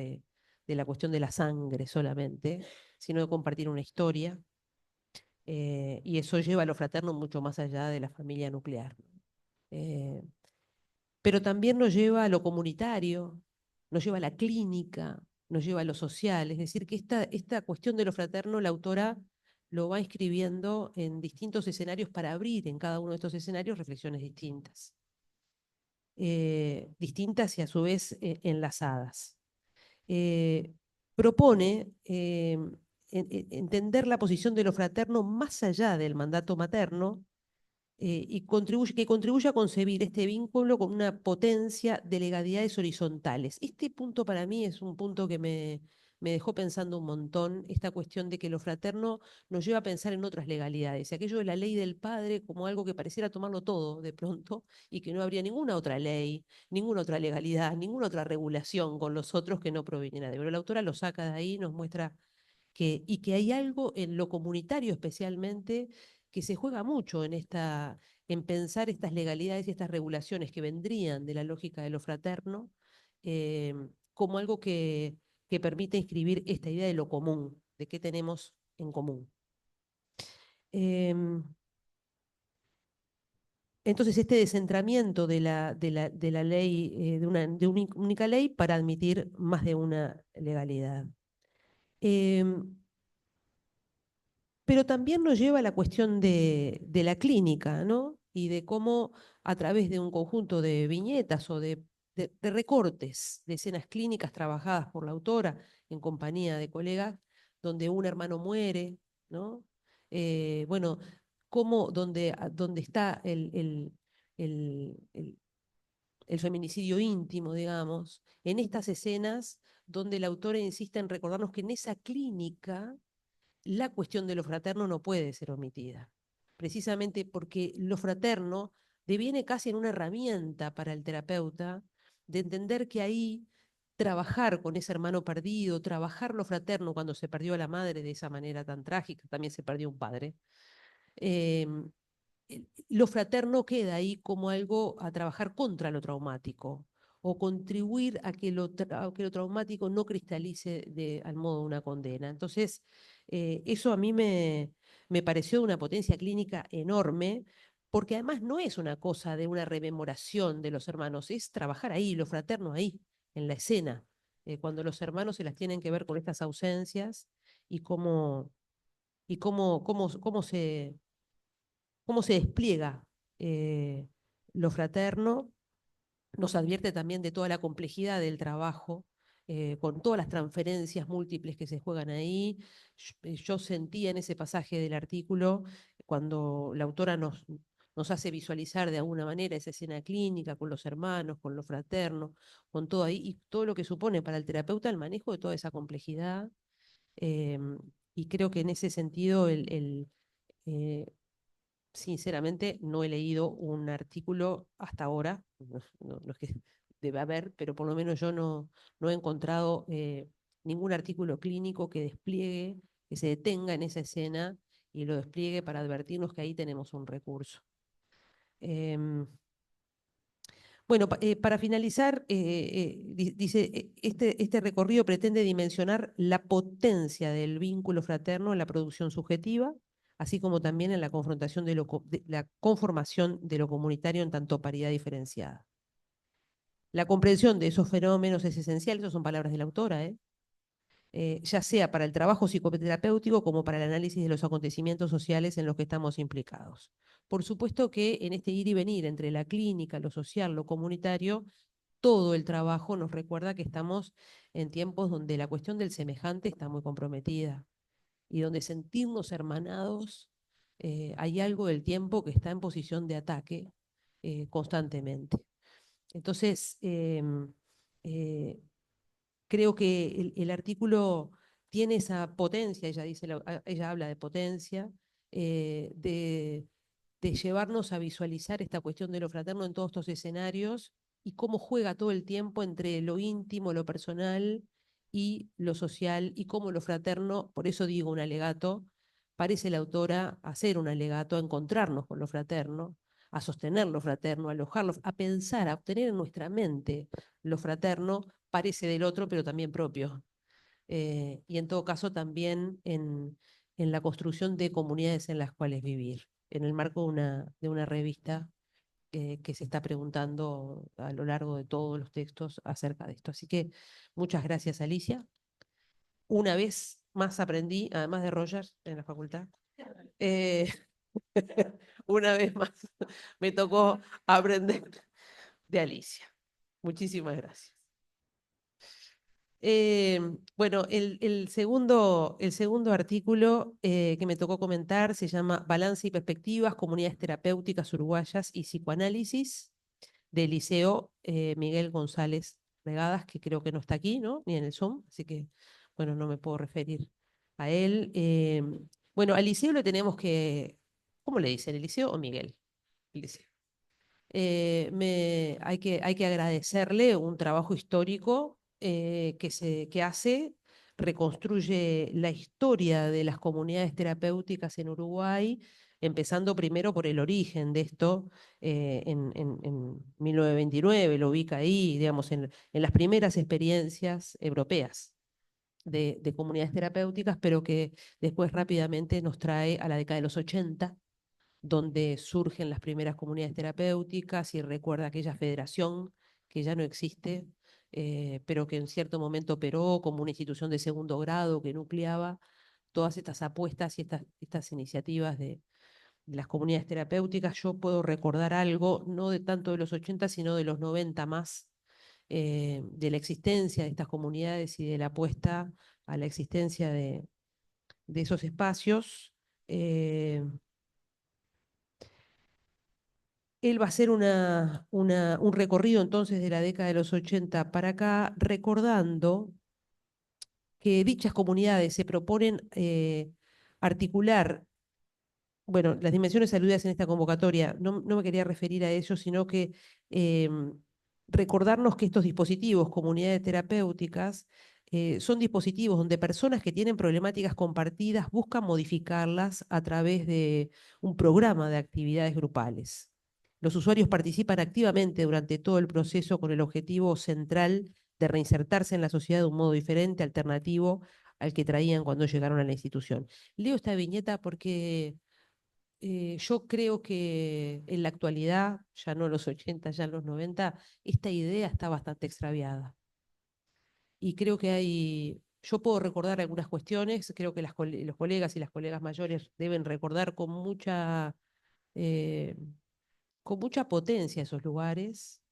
de la cuestión de la sangre solamente, sino de compartir una historia. Y eso lleva a lo fraterno mucho más allá de la familia nuclear. Eh, pero también nos lleva a lo comunitario, nos lleva a la clínica, nos lleva a lo social. Es decir, que esta cuestión de lo fraterno, la autora lo va escribiendo en distintos escenarios para abrir en cada uno de estos escenarios reflexiones distintas. Distintas y a su vez enlazadas. Propone entender la posición de lo fraterno más allá del mandato materno, y que contribuye a concebir este vínculo con una potencia de legalidades horizontales. Este punto para mí es un punto que me dejó pensando un montón, esta cuestión de que lo fraterno nos lleva a pensar en otras legalidades, y aquello de la ley del padre como algo que pareciera tomarlo todo de pronto, y que no habría ninguna otra ley, ninguna otra legalidad, ninguna otra regulación con los otros que no proviniera de. Pero la autora lo saca de ahí, nos muestra y que hay algo en lo comunitario especialmente que se juega mucho en pensar estas legalidades y estas regulaciones que vendrían de la lógica de lo fraterno, eh, como algo que permite inscribir esta idea de lo común, de qué tenemos en común. Entonces, este descentramiento de la ley, de una única ley para admitir más de una legalidad. Pero también nos lleva a la cuestión de la clínica, ¿no? Y de cómo a través de un conjunto de viñetas o de recortes de escenas clínicas trabajadas por la autora en compañía de colegas, donde un hermano muere, ¿no? Bueno, cómo donde está el feminicidio íntimo, digamos, en estas escenas donde la autora insiste en recordarnos que en esa clínica la cuestión de lo fraterno no puede ser omitida, precisamente porque lo fraterno deviene casi en una herramienta para el terapeuta de entender que ahí trabajar con ese hermano perdido, trabajar lo fraterno cuando se perdió a la madre de esa manera tan trágica, también se perdió un padre, eh, lo fraterno queda ahí como algo a trabajar contra lo traumático o contribuir a que a que lo traumático no cristalice al modo de una condena. Entonces, eso a mí me pareció de una potencia clínica enorme, porque además no es una cosa de una rememoración de los hermanos, es trabajar ahí, lo fraterno ahí, en la escena, cuando los hermanos se las tienen que ver con estas ausencias y cómo se despliega lo fraterno. Nos advierte también de toda la complejidad del trabajo, con todas las transferencias múltiples que se juegan ahí. Yo sentía en ese pasaje del artículo, cuando la autora nos hace visualizar de alguna manera esa escena clínica con los hermanos, con lo fraterno, con todo ahí, y todo lo que supone para el terapeuta el manejo de toda esa complejidad. eh, y creo que en ese sentido eh, sinceramente no he leído un artículo hasta ahora, no es que debe haber, pero por lo menos yo no he encontrado ningún artículo clínico que despliegue, que se detenga en esa escena y lo despliegue para advertirnos que ahí tenemos un recurso. Em, bueno, para finalizar, dice, este recorrido pretende dimensionar la potencia del vínculo fraterno en la producción subjetiva, así como también en la confrontación de la conformación de lo comunitario en tanto paridad diferenciada. La comprensión de esos fenómenos es esencial, esas son palabras de la autora, ya sea para el trabajo psicoterapéutico como para el análisis de los acontecimientos sociales en los que estamos implicados. Por supuesto que en este ir y venir entre la clínica, lo social, lo comunitario, todo el trabajo nos recuerda que estamos en tiempos donde la cuestión del semejante está muy comprometida y donde sentirnos hermanados, hay algo del tiempo que está en posición de ataque constantemente. Entonces, creo que el artículo tiene esa potencia, ella habla de potencia, de llevarnos a visualizar esta cuestión de lo fraterno en todos estos escenarios y cómo juega todo el tiempo entre lo íntimo, lo personal y lo social, y cómo lo fraterno, por eso digo un alegato, parece la autora hacer un alegato, a encontrarnos con lo fraterno, a sostener lo fraterno, a alojarlo, a pensar, a obtener en nuestra mente lo fraterno, parece del otro, pero también propio. y en todo caso también en la construcción de comunidades en las cuales vivir, en el marco de una revista que se está preguntando a lo largo de todos los textos acerca de esto. Así que muchas gracias, Alicia. Una vez más aprendí, además de Rogers en la facultad, eh, una vez más me tocó aprender de Alicia. Muchísimas gracias. Bueno, el segundo artículo que me tocó comentar se llama Balance y Perspectivas, Comunidades Terapéuticas Uruguayas y Psicoanálisis, del Liceo Miguel González Regadas, que creo que no está aquí, ¿no? Ni en el Zoom, así que, bueno, no me puedo referir a él. Bueno, al Liceo le tenemos que, ¿cómo le dicen? ¿El Liceo o Miguel? El Liceo. Hay que agradecerle un trabajo histórico que hace, reconstruye la historia de las comunidades terapéuticas en Uruguay, empezando primero por el origen de esto en 1929, lo ubica ahí, digamos, en las primeras experiencias europeas. De comunidades terapéuticas, pero que después rápidamente nos trae a la década de los 80, donde surgen las primeras comunidades terapéuticas y recuerda aquella federación que ya no existe, pero que en cierto momento operó como una institución de segundo grado que nucleaba todas estas apuestas y estas iniciativas de las comunidades terapéuticas. Yo puedo recordar algo, no de tanto de los 80, sino de los 90 más, de la existencia de estas comunidades y de la apuesta a la existencia de esos espacios. Él va a hacer un recorrido entonces de la década de los 80 para acá, recordando que dichas comunidades se proponen articular, bueno, las dimensiones aludidas en esta convocatoria, no me quería referir a eso, sino que recordarnos que estos dispositivos, comunidades terapéuticas, son dispositivos donde personas que tienen problemáticas compartidas buscan modificarlas a través de un programa de actividades grupales. Los usuarios participan activamente durante todo el proceso con el objetivo central de reinsertarse en la sociedad de un modo diferente, alternativo al que traían cuando llegaron a la institución. Leo esta viñeta porque yo creo que en la actualidad, ya no en los 80, ya en los 90, esta idea está bastante extraviada. Y creo que yo puedo recordar algunas cuestiones, creo que los colegas y las colegas mayores deben recordar eh, con mucha potencia esos lugares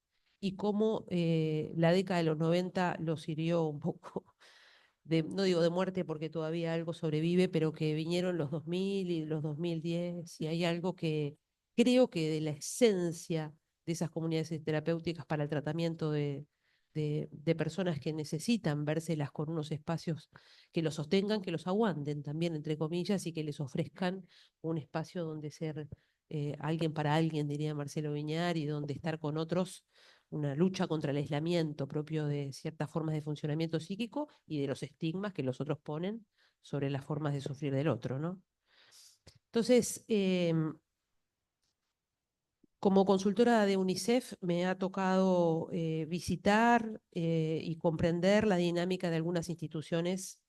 y cómo la década de los 90 los hirió un poco no digo de muerte porque todavía algo sobrevive, pero que vinieron los 2000 y los 2010 y hay algo que creo que de la esencia de esas comunidades terapéuticas para el tratamiento de personas que necesitan vérselas con unos espacios que los sostengan, que los aguanten también, entre comillas, y que les ofrezcan un espacio donde ser alguien para alguien, diría Marcelo Viñar, y donde estar con otros, una lucha contra el aislamiento propio de ciertas formas de funcionamiento psíquico y de los estigmas que los otros ponen sobre las formas de sufrir del otro, ¿no? Entonces, como consultora de UNICEF me ha tocado visitar y comprender la dinámica de algunas instituciones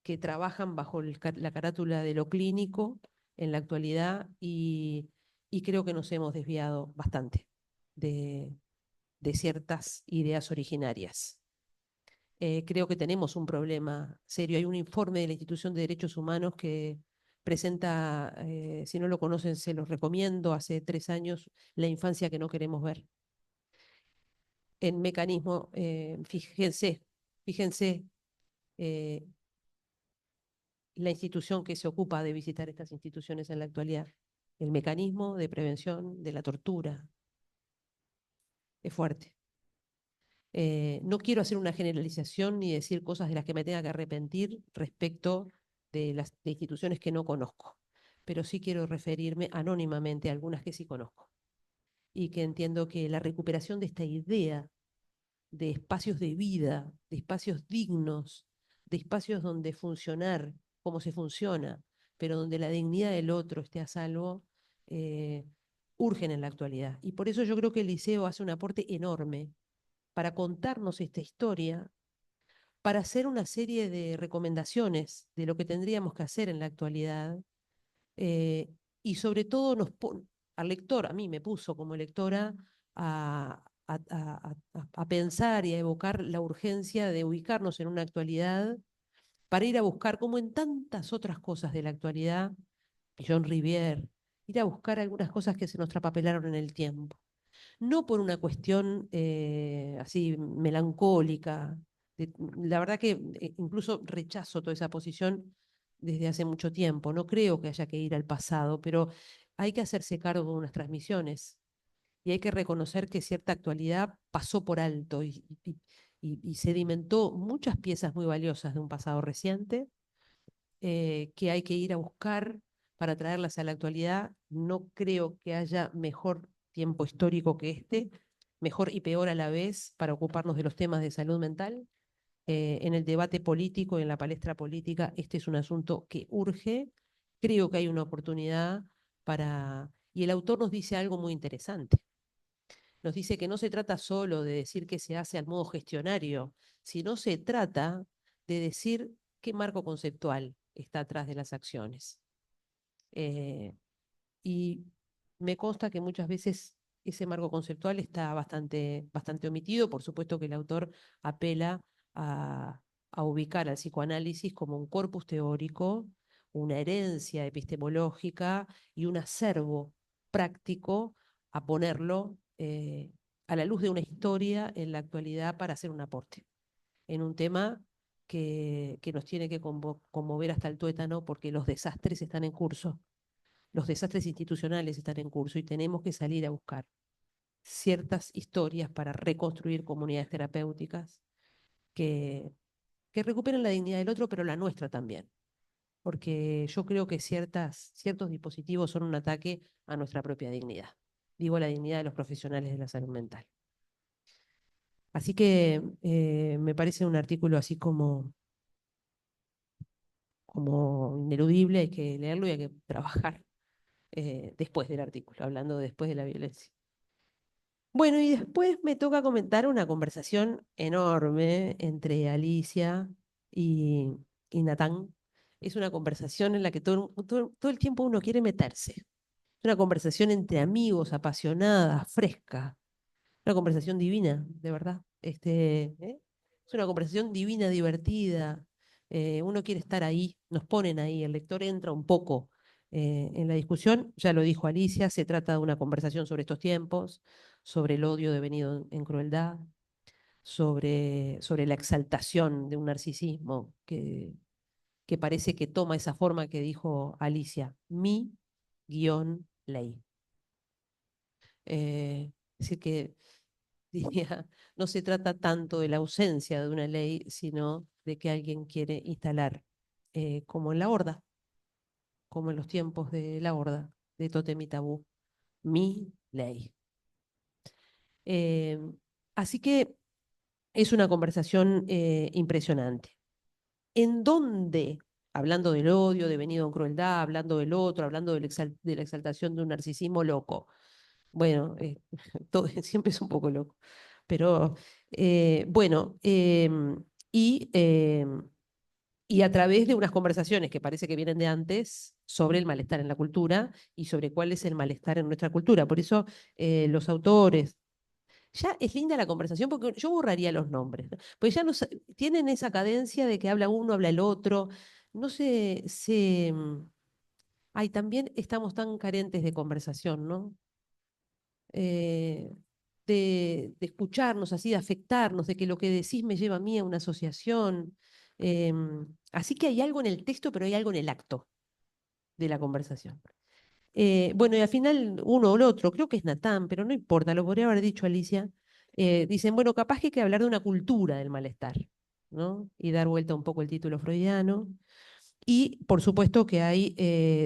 que trabajan bajo la carátula de lo clínico en la actualidad y creo que nos hemos desviado bastante de, de ciertas ideas originarias. Creo que tenemos un problema serio. Hay un informe de la Institución de Derechos Humanos que presenta, si no lo conocen, se los recomiendo, hace 3 años, La infancia que no queremos ver. En mecanismo, fíjense, eh, la institución que se ocupa de visitar estas instituciones en la actualidad. El mecanismo de prevención de la tortura. Es fuerte. No quiero hacer una generalización ni decir cosas de las que me tenga que arrepentir respecto de las de instituciones que no conozco, pero sí quiero referirme anónimamente a algunas que sí conozco y que entiendo que la recuperación de esta idea de espacios de vida, de espacios dignos, de espacios donde funcionar como se funciona, pero donde la dignidad del otro esté a salvo, eh, urgen en la actualidad. Y por eso yo creo que el liceo hace un aporte enorme para contarnos esta historia, para hacer una serie de recomendaciones de lo que tendríamos que hacer en la actualidad. eh, y sobre todo al lector, a mí me puso como lectora a pensar y a evocar la urgencia de ubicarnos en una actualidad para ir a buscar, como en tantas otras cosas de la actualidad, John Rivière, ir a buscar algunas cosas que se nos trapapelaron en el tiempo. No por una cuestión así melancólica. La verdad que incluso rechazo toda esa posición desde hace mucho tiempo. No creo que haya que ir al pasado, pero hay que hacerse cargo de unas transmisiones y hay que reconocer que cierta actualidad pasó por alto y sedimentó muchas piezas muy valiosas de un pasado reciente que hay que ir a buscar para traerlas a la actualidad. No creo que haya mejor tiempo histórico que este, mejor y peor a la vez para ocuparnos de los temas de salud mental. En el debate político, en la palestra política, este es un asunto que urge. Creo que hay una oportunidad para... Y el autor nos dice algo muy interesante. Nos dice que no se trata solo de decir que se hace al modo gestionario, sino se trata de decir qué marco conceptual está atrás de las acciones. Y me consta que muchas veces ese marco conceptual está bastante omitido. Por supuesto que el autor apela a ubicar al psicoanálisis como un corpus teórico, una herencia epistemológica y un acervo práctico, a ponerlo a la luz de una historia en la actualidad para hacer un aporte en un tema que nos tiene que conmover hasta el tuétano porque los desastres están en curso, los desastres institucionales están en curso y tenemos que salir a buscar ciertas historias para reconstruir comunidades terapéuticas que, que recuperen la dignidad del otro, pero la nuestra también. Porque yo creo que ciertos dispositivos son un ataque a nuestra propia dignidad. Digo, la dignidad de los profesionales de la salud mental. Así que me parece un artículo así como ineludible, hay que leerlo y hay que trabajar después del artículo, hablando después de la violencia. Bueno, y después me toca comentar una conversación enorme entre Alicia y, y Natán. Es una conversación en la que todo el tiempo uno quiere meterse. Es una conversación entre amigos, apasionada, fresca. Una conversación divina, de verdad. Es una conversación divina, divertida. Uno quiere estar ahí, nos ponen ahí, el lector entra un poco en la discusión. Ya lo dijo Alicia, se trata de una conversación sobre estos tiempos, sobre el odio devenido en crueldad, sobre la exaltación de un narcisismo que parece que toma esa forma que dijo Alicia, mi guión ley. Es decir, que diría, no se trata tanto de la ausencia de una ley, sino de que alguien quiere instalar, como en la horda, como en los tiempos de la horda, de Totem y Tabú, mi ley. Eh, Así que es una conversación impresionante. ¿En dónde, hablando del odio devenido en crueldad, hablando del otro, hablando de la exaltación de un narcisismo loco? Bueno, todo, siempre es un poco loco. Pero bueno, y, y a través de unas conversaciones que parece que vienen de antes sobre el malestar en la cultura y sobre cuál es el malestar en nuestra cultura. Por eso los autores, ya es linda la conversación porque yo borraría los nombres, ¿no? Porque ya tienen esa cadencia de que habla uno, habla el otro. No ay, también estamos tan carentes de conversación, ¿no? eh, de escucharnos así, de afectarnos, de que lo que decís me lleva a mí a una asociación. Así que hay algo en el texto, pero hay algo en el acto de la conversación. Bueno, y al final uno o el otro, creo que es Natán, pero no importa, lo podría haber dicho Alicia, dicen, bueno, capaz que hay que hablar de una cultura del malestar, ¿no? Y dar vuelta un poco el título freudiano. Y por supuesto que hay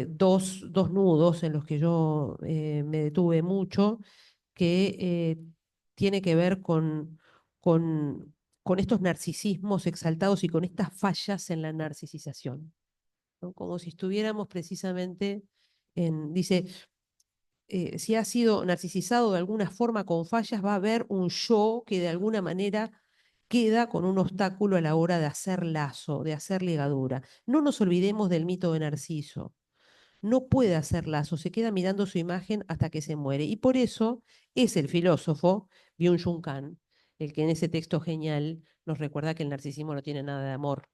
dos nudos en los que yo me detuve mucho, que tiene que ver con estos narcisismos exaltados y con estas fallas en la narcisización, ¿no? Como si estuviéramos precisamente dice, si ha sido narcisizado de alguna forma con fallas, va a haber un yo que de alguna manera queda con un obstáculo a la hora de hacer lazo, de hacer ligadura. No nos olvidemos del mito de Narciso. No puede hacer lazo, se queda mirando su imagen hasta que se muere. Y por eso es el filósofo Byung-Chul Han el que en ese texto genial nos recuerda que el narcisismo no tiene nada de amor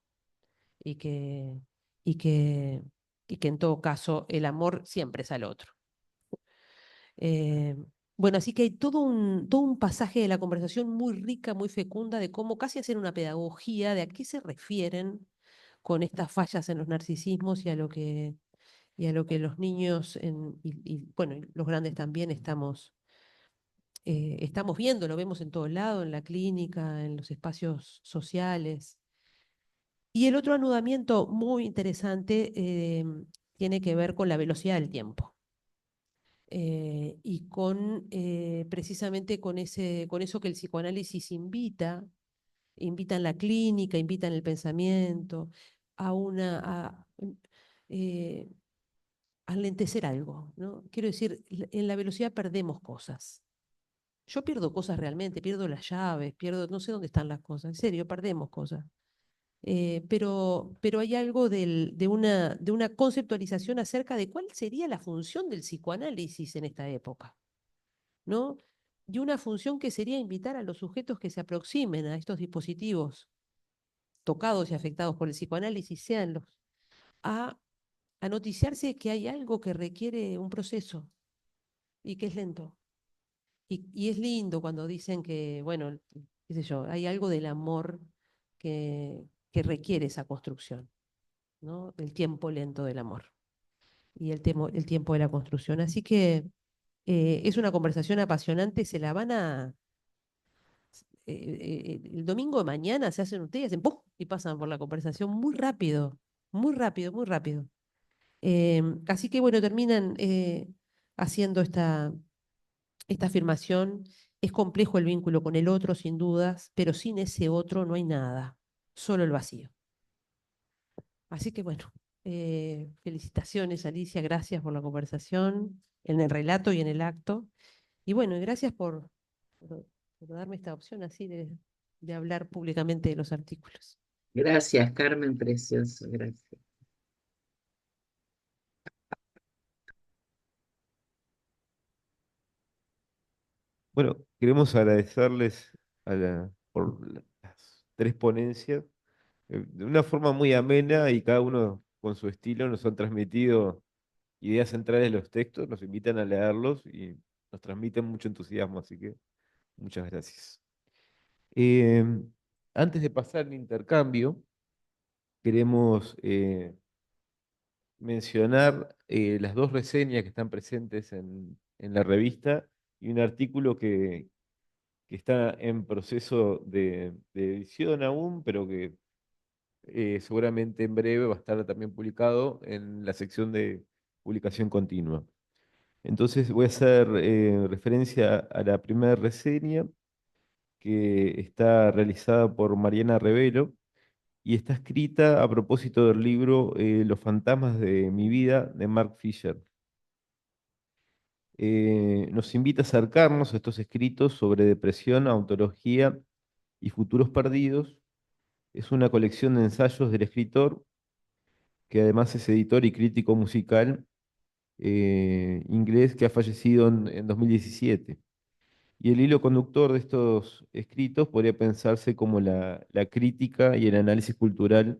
y que, y que, y que en todo caso el amor siempre es al otro. Eh, bueno, así que hay todo un pasaje de la conversación muy rica, muy fecunda, de cómo casi hacer una pedagogía de a qué se refieren con estas fallas en los narcisismos y a lo que los niños bueno, y los grandes también estamos viendo, lo vemos en todos lados, en la clínica, en los espacios sociales. Y el otro anudamiento muy interesante tiene que ver con la velocidad del tiempo. Y con precisamente con eso que el psicoanálisis invita en la clínica, invita en el pensamiento, a eh, a lentecer algo, ¿no? Quiero decir, en la velocidad perdemos cosas. Yo pierdo cosas realmente, pierdo las llaves, no sé dónde están las cosas, en serio, perdemos cosas. Pero hay algo de una conceptualización acerca de cuál sería la función del psicoanálisis en esta época, ¿no? Y una función que sería invitar a los sujetos que se aproximen a estos dispositivos tocados y afectados por el psicoanálisis, a, a noticiarse que hay algo que requiere un proceso y que es lento. Y es lindo cuando dicen que, bueno, qué sé yo, hay algo del amor que requiere esa construcción, ¿no? El tiempo lento del amor y el tiempo de la construcción. Así que es una conversación apasionante, el domingo de mañana se hacen ustedes, hacen ¡pum! Y pasan por la conversación muy rápido, muy rápido, muy rápido. Así que bueno, terminan haciendo esta afirmación. Es complejo el vínculo con el otro, sin dudas, pero sin ese otro no hay nada, solo el vacío. Así que bueno, felicitaciones Alicia, gracias por la conversación, en el relato y en el acto. Y bueno, y gracias por darme esta opción así de hablar públicamente de los artículos. Gracias, Carmen, precioso, gracias. Bueno, queremos agradecerles por las tres ponencias de una forma muy amena y cada uno con su estilo nos han transmitido ideas centrales de los textos, nos invitan a leerlos y nos transmiten mucho entusiasmo, así que muchas gracias. Eh, Antes de pasar al intercambio, queremos mencionar las dos reseñas que están presentes en la revista y un artículo que está en proceso de edición aún, pero que seguramente en breve va a estar también publicado en la sección de publicación continua. Entonces voy a hacer referencia a la primera reseña que está realizada por Mariana Revelo y está escrita a propósito del libro Los fantasmas de mi vida de Mark Fisher. Nos invita a acercarnos a estos escritos sobre depresión, ontología y futuros perdidos. Es una colección de ensayos del escritor, que además es editor y crítico musical inglés que ha fallecido en 2017. Y el hilo conductor de estos escritos podría pensarse como la crítica y el análisis cultural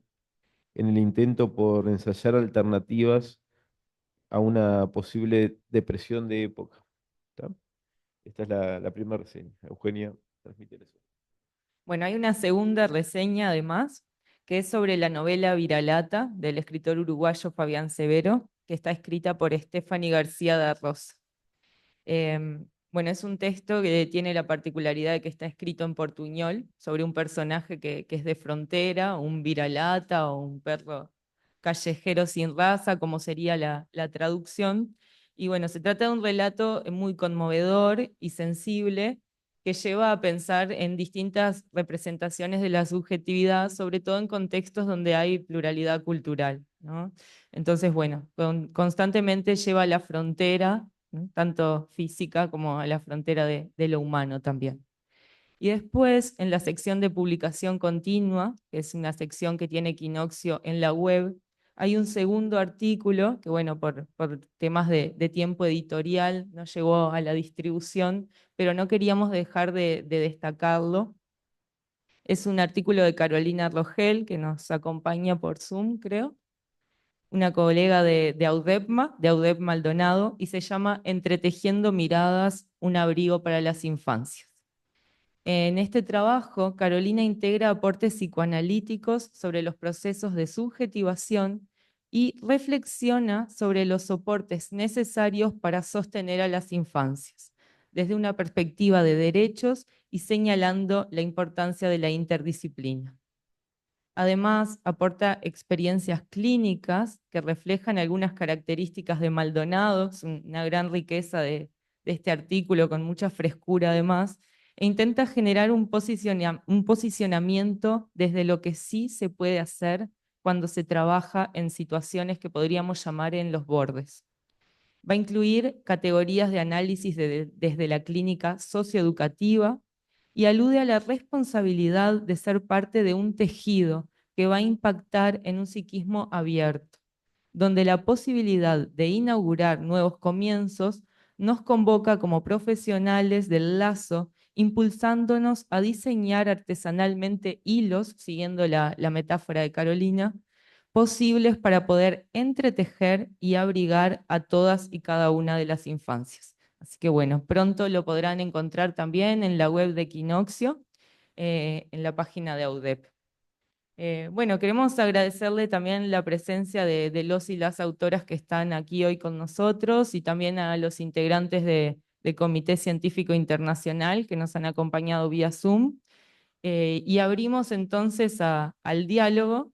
en el intento por ensayar alternativas a una posible depresión de época. ¿Está? Esta es la primera reseña. Eugenia, transmítela. Bueno, hay una segunda reseña además, que es sobre la novela Viralata del escritor uruguayo Fabián Severo, que está escrita por Stephanie García de Arroz. Bueno, es un texto que tiene la particularidad de que está escrito en portuñol sobre un personaje que es de frontera, un viralata o un perro callejero sin raza, como sería la traducción. Y bueno, se trata de un relato muy conmovedor y sensible que lleva a pensar en distintas representaciones de la subjetividad, sobre todo en contextos donde hay pluralidad cultural, ¿no? Entonces, bueno, constantemente lleva a la frontera, ¿no? Tanto física como a la frontera de lo humano también. Y después, en la sección de publicación continua, que es una sección que tiene Equinoccio en la web, hay un segundo artículo que, bueno, por temas de tiempo editorial no llegó a la distribución, pero no queríamos dejar de destacarlo. Es un artículo de Carolina Rogel, que nos acompaña por Zoom, creo, una colega de Audep Maldonado, y se llama Entretejiendo miradas, un abrigo para las infancias. En este trabajo, Carolina integra aportes psicoanalíticos sobre los procesos de subjetivación y reflexiona sobre los soportes necesarios para sostener a las infancias, desde una perspectiva de derechos y señalando la importancia de la interdisciplina. Además, aporta experiencias clínicas que reflejan algunas características de Maldonado, es una gran riqueza de este artículo con mucha frescura además, e intenta generar un posicionamiento desde lo que sí se puede hacer cuando se trabaja en situaciones que podríamos llamar en los bordes. Va a incluir categorías de análisis desde la clínica socioeducativa y alude a la responsabilidad de ser parte de un tejido que va a impactar en un psiquismo abierto, donde la posibilidad de inaugurar nuevos comienzos nos convoca como profesionales del lazo, impulsándonos a diseñar artesanalmente hilos, siguiendo la metáfora de Carolina, posibles para poder entretejer y abrigar a todas y cada una de las infancias. Así que bueno, pronto lo podrán encontrar también en la web de Equinoccio, en la página de AUDEP. Bueno, queremos agradecerle también la presencia de los y las autoras que están aquí hoy con nosotros y también a los integrantes del Comité Científico Internacional que nos han acompañado vía Zoom. Y abrimos entonces al diálogo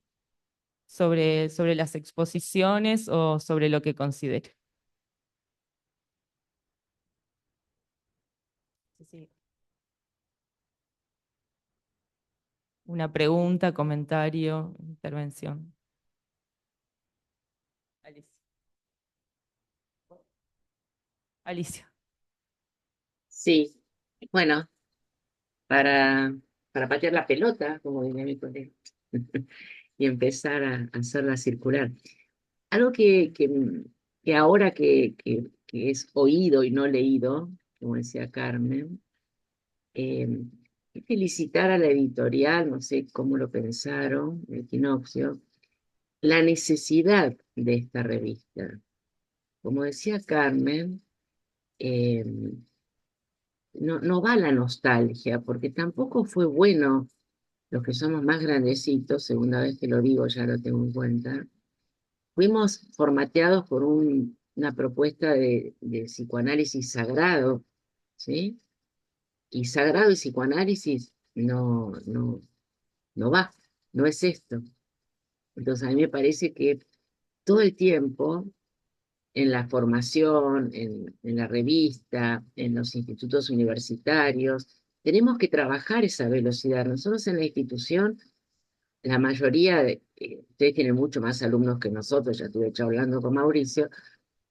sobre las exposiciones o sobre lo que considere. Sí. Una pregunta, comentario, intervención. Alicia. Alicia. Sí, bueno, para, para patear la pelota, como diría mi colega, y empezar a hacerla circular. Algo que ahora que es oído y no leído, como decía Carmen, eh, felicitar a la editorial, no sé cómo lo pensaron, Equinoccio, la necesidad de esta revista. Como decía Carmen, eh, no va la nostalgia, porque tampoco fue bueno, los que somos más grandecitos, segunda vez que lo digo, ya lo tengo en cuenta, fuimos formateados por una propuesta de psicoanálisis sagrado, ¿sí? Y sagrado y psicoanálisis no va, no es esto. Entonces a mí me parece que todo el tiempo en la formación, en la revista, en los institutos universitarios, tenemos que trabajar esa velocidad. Nosotros en la institución, la mayoría ustedes tienen mucho más alumnos que nosotros, ya estuve hablando con Mauricio,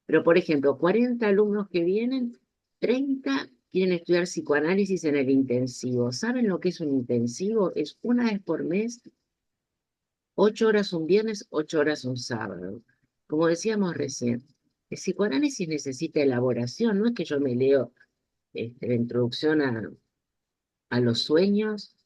pero por ejemplo, 40 alumnos que vienen, 30 quieren estudiar psicoanálisis en el intensivo. ¿Saben lo que es un intensivo? Es una vez por mes, 8 horas un viernes, 8 horas un sábado. Como decíamos recién, el psicoanálisis necesita elaboración, no es que yo me leo la introducción a los sueños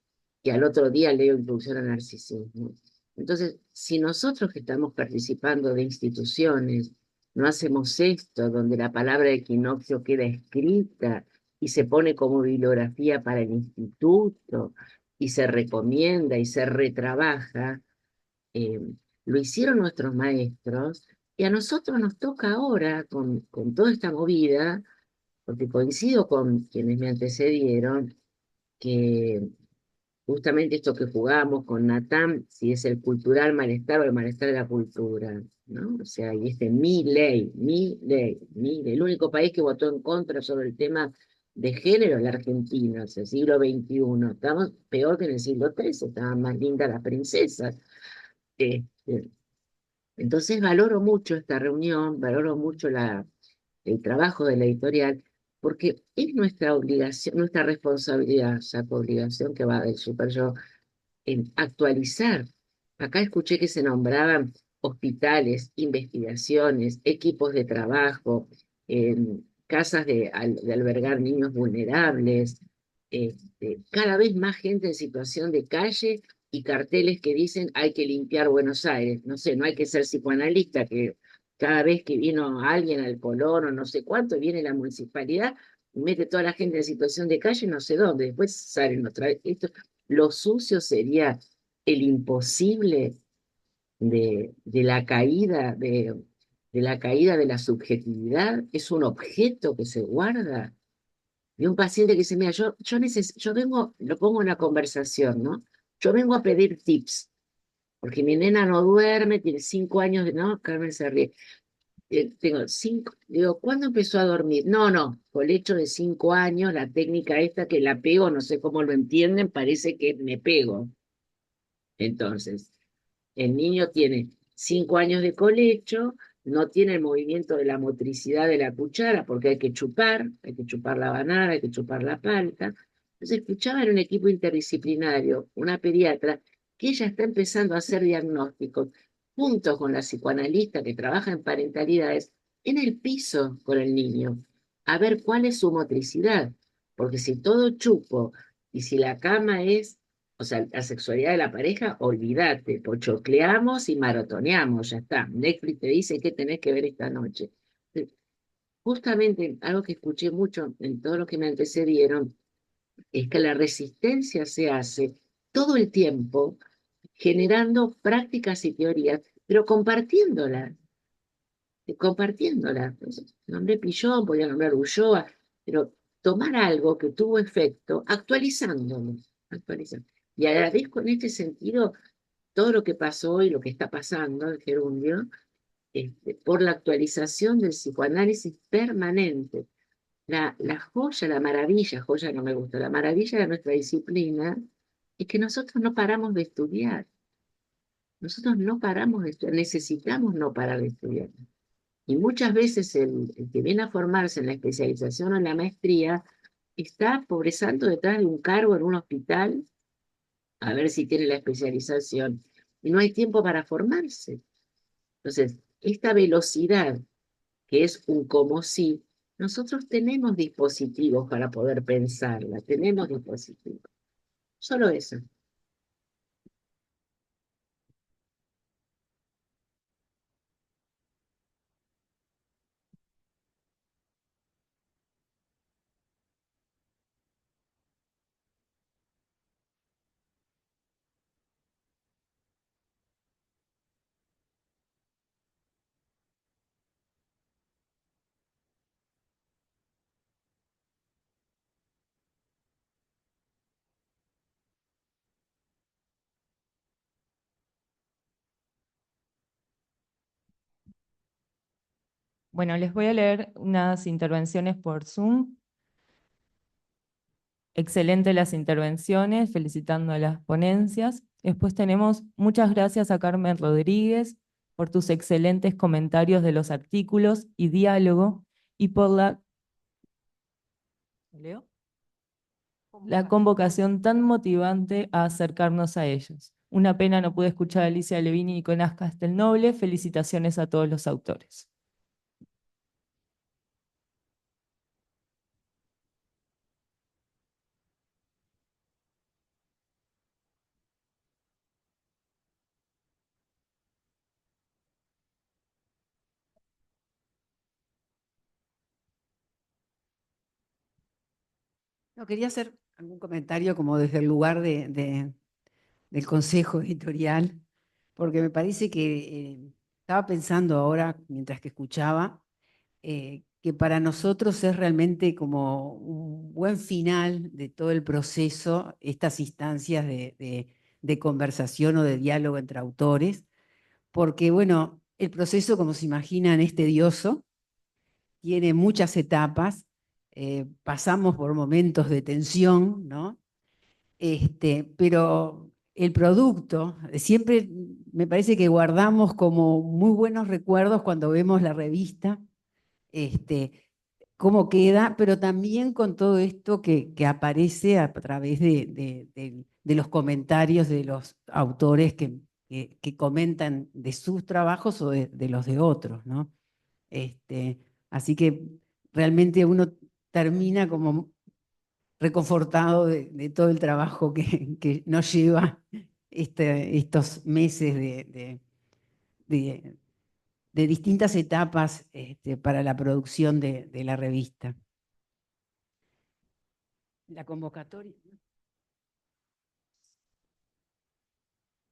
y al otro día leo introducción al narcisismo. Entonces, si nosotros que estamos participando de instituciones no hacemos esto, donde la palabra equinoccio queda escrita y se pone como bibliografía para el instituto y se recomienda y se retrabaja, eh, lo hicieron nuestros maestros y a nosotros nos toca ahora, con toda esta movida, porque coincido con quienes me antecedieron, que justamente esto que jugamos con Natán, si es el cultural malestar o el malestar de la cultura, ¿no? O sea, y mi ley, mi ley, mi ley. El único país que votó en contra sobre el tema de género es la Argentina, o sea, siglo XXI. Estamos peor que en el siglo XIII, estaban más lindas las princesas. Este, entonces valoro mucho esta reunión, valoro mucho el trabajo de la editorial, porque es nuestra obligación, nuestra responsabilidad, o sea, obligación que va del super yo, en actualizar. Acá escuché que se nombraban hospitales, investigaciones, equipos de trabajo, casas de albergar niños vulnerables, cada vez más gente en situación de calle y carteles que dicen hay que limpiar Buenos Aires. No sé, no hay que ser psicoanalista, que cada vez que vino alguien al Colón o no sé cuánto, viene la municipalidad y mete toda la gente en situación de calle no sé dónde, después salen otra vez. Lo sucio sería el imposible de la caída de la caída de la subjetividad. Es un objeto que se guarda de un paciente que dice, mira, yo vengo, lo pongo en una conversación, ¿no? Yo vengo a pedir tips, porque mi nena no duerme, tiene 5 años de, no, Carmen se ríe. Tengo 5, digo, ¿cuándo empezó a dormir? No, no, por el hecho de 5 años, la técnica esta que la pego, no sé cómo lo entienden, parece que me pego. Entonces, el niño tiene 5 años de colecho, no tiene el movimiento de la motricidad de la cuchara, porque hay que chupar la banana, hay que chupar la palta. Entonces, escuchaba en un equipo interdisciplinario, una pediatra, que ella está empezando a hacer diagnósticos, junto con la psicoanalista que trabaja en parentalidades, en el piso con el niño, a ver cuál es su motricidad. Porque si todo chupo y si la cama es, o sea, la sexualidad de la pareja, olvídate, pochocleamos y maratoneamos, ya está. Netflix te dice qué tenés que ver esta noche. Justamente algo que escuché mucho en todo lo que me antecedieron es que la resistencia se hace todo el tiempo generando prácticas y teorías, pero compartiéndolas. Entonces, nombré Pillón, podía nombrar Ulloa, pero tomar algo que tuvo efecto, actualizándolo, actualizando. Y agradezco en este sentido todo lo que pasó y lo que está pasando en Gerundio, por la actualización del psicoanálisis permanente. La joya, la maravilla, joya no me gusta, la maravilla de nuestra disciplina es que nosotros no paramos de estudiar. Nosotros no paramos de estudiar, necesitamos no parar de estudiar. Y muchas veces el que viene a formarse en la especialización o en la maestría está progresando detrás de un cargo en un hospital a ver si tiene la especialización y no hay tiempo para formarse. Entonces, esta velocidad que es un como si, nosotros tenemos dispositivos para poder pensarla, tenemos dispositivos. Solo eso. Bueno, les voy a leer unas intervenciones por Zoom. Excelente las intervenciones, felicitando a las ponencias. Después tenemos muchas gracias a Carmen Rodríguez por tus excelentes comentarios de los artículos y diálogo y por ¿leo? La convocación tan motivante a acercarnos a ellos. Una pena no pude escuchar a Alicia Levini y Nicolás Castelnoble. Felicitaciones a todos los autores. No, quería hacer algún comentario como desde el lugar del consejo editorial, porque me parece que estaba pensando ahora, mientras que escuchaba, que para nosotros es realmente como un buen final de todo el proceso, estas instancias de conversación o de diálogo entre autores, porque bueno, el proceso, como se imaginan, es tedioso, tiene muchas etapas, pasamos por momentos de tensión, ¿no? Pero el producto, siempre me parece que guardamos como muy buenos recuerdos cuando vemos la revista, este, cómo queda, pero también con todo esto que aparece a través de los comentarios de los autores que comentan de sus trabajos o de los de otros, ¿no? Así que realmente uno termina como reconfortado de todo el trabajo que nos lleva estos meses de- de distintas etapas para la producción de la revista. La convocatoria.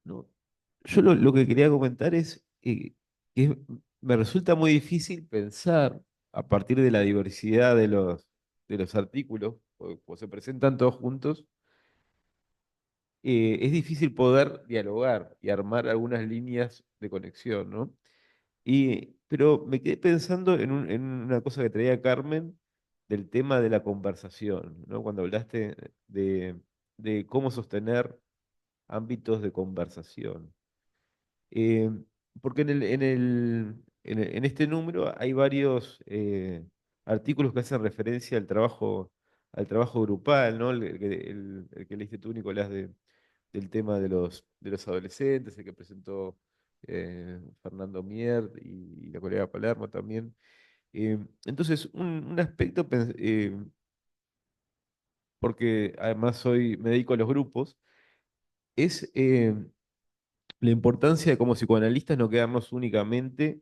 ¿No? Yo lo que quería comentar es que me resulta muy difícil pensar a partir de la diversidad de los artículos, o se presentan todos juntos, es difícil poder dialogar y armar algunas líneas de conexión, ¿no? Pero me quedé pensando en una cosa que traía Carmen del tema de la conversación, ¿no? Cuando hablaste de cómo sostener ámbitos de conversación. Eh, Porque en este número hay varios artículos que hacen referencia al trabajo grupal, ¿no? El que leíste tú, Nicolás, del tema de los adolescentes, el que presentó Fernando Mier y la colega Palermo también. Entonces, un aspecto, porque además me dedico a los grupos, es la importancia de como psicoanalistas no quedarnos únicamente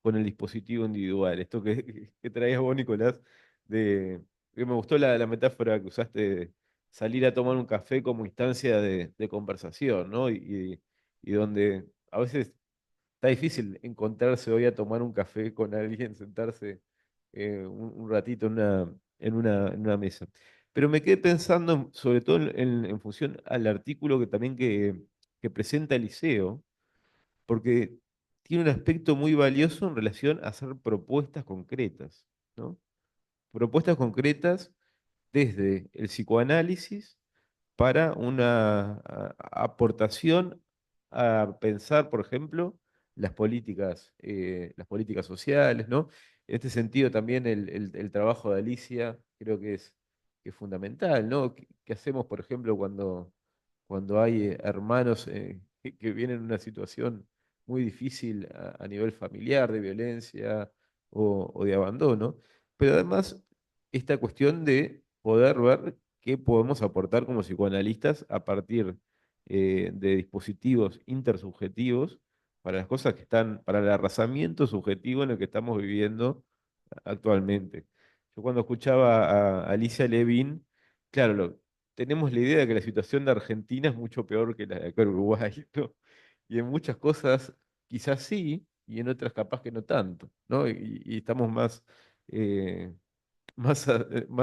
con el dispositivo individual. Esto que traías vos, Nicolás, que me gustó la metáfora que usaste de salir a tomar un café como instancia de conversación, ¿no? Y donde a veces está difícil encontrarse hoy a tomar un café con alguien, sentarse un ratito en una mesa. Pero me quedé pensando, sobre todo en función al artículo que también que presenta el liceo, porque tiene un aspecto muy valioso en relación a hacer propuestas concretas, ¿no? Propuestas concretas desde el psicoanálisis para una aportación a pensar, por ejemplo, las políticas sociales, ¿no? En este sentido también el trabajo de Alicia creo que es fundamental, ¿no? ¿Qué hacemos, por ejemplo, cuando hay hermanos que vienen en una situación muy difícil a nivel familiar, de violencia o de abandono? Pero además, esta cuestión de poder ver qué podemos aportar como psicoanalistas a partir de dispositivos intersubjetivos para las cosas que están, para el arrasamiento subjetivo en el que estamos viviendo actualmente. Yo cuando escuchaba a Alicia Levin, claro, tenemos la idea de que la situación de Argentina es mucho peor que la de acá en Uruguay, ¿no? Y en muchas cosas quizás sí, y en otras capaz que no tanto, ¿no? Y estamos eh, más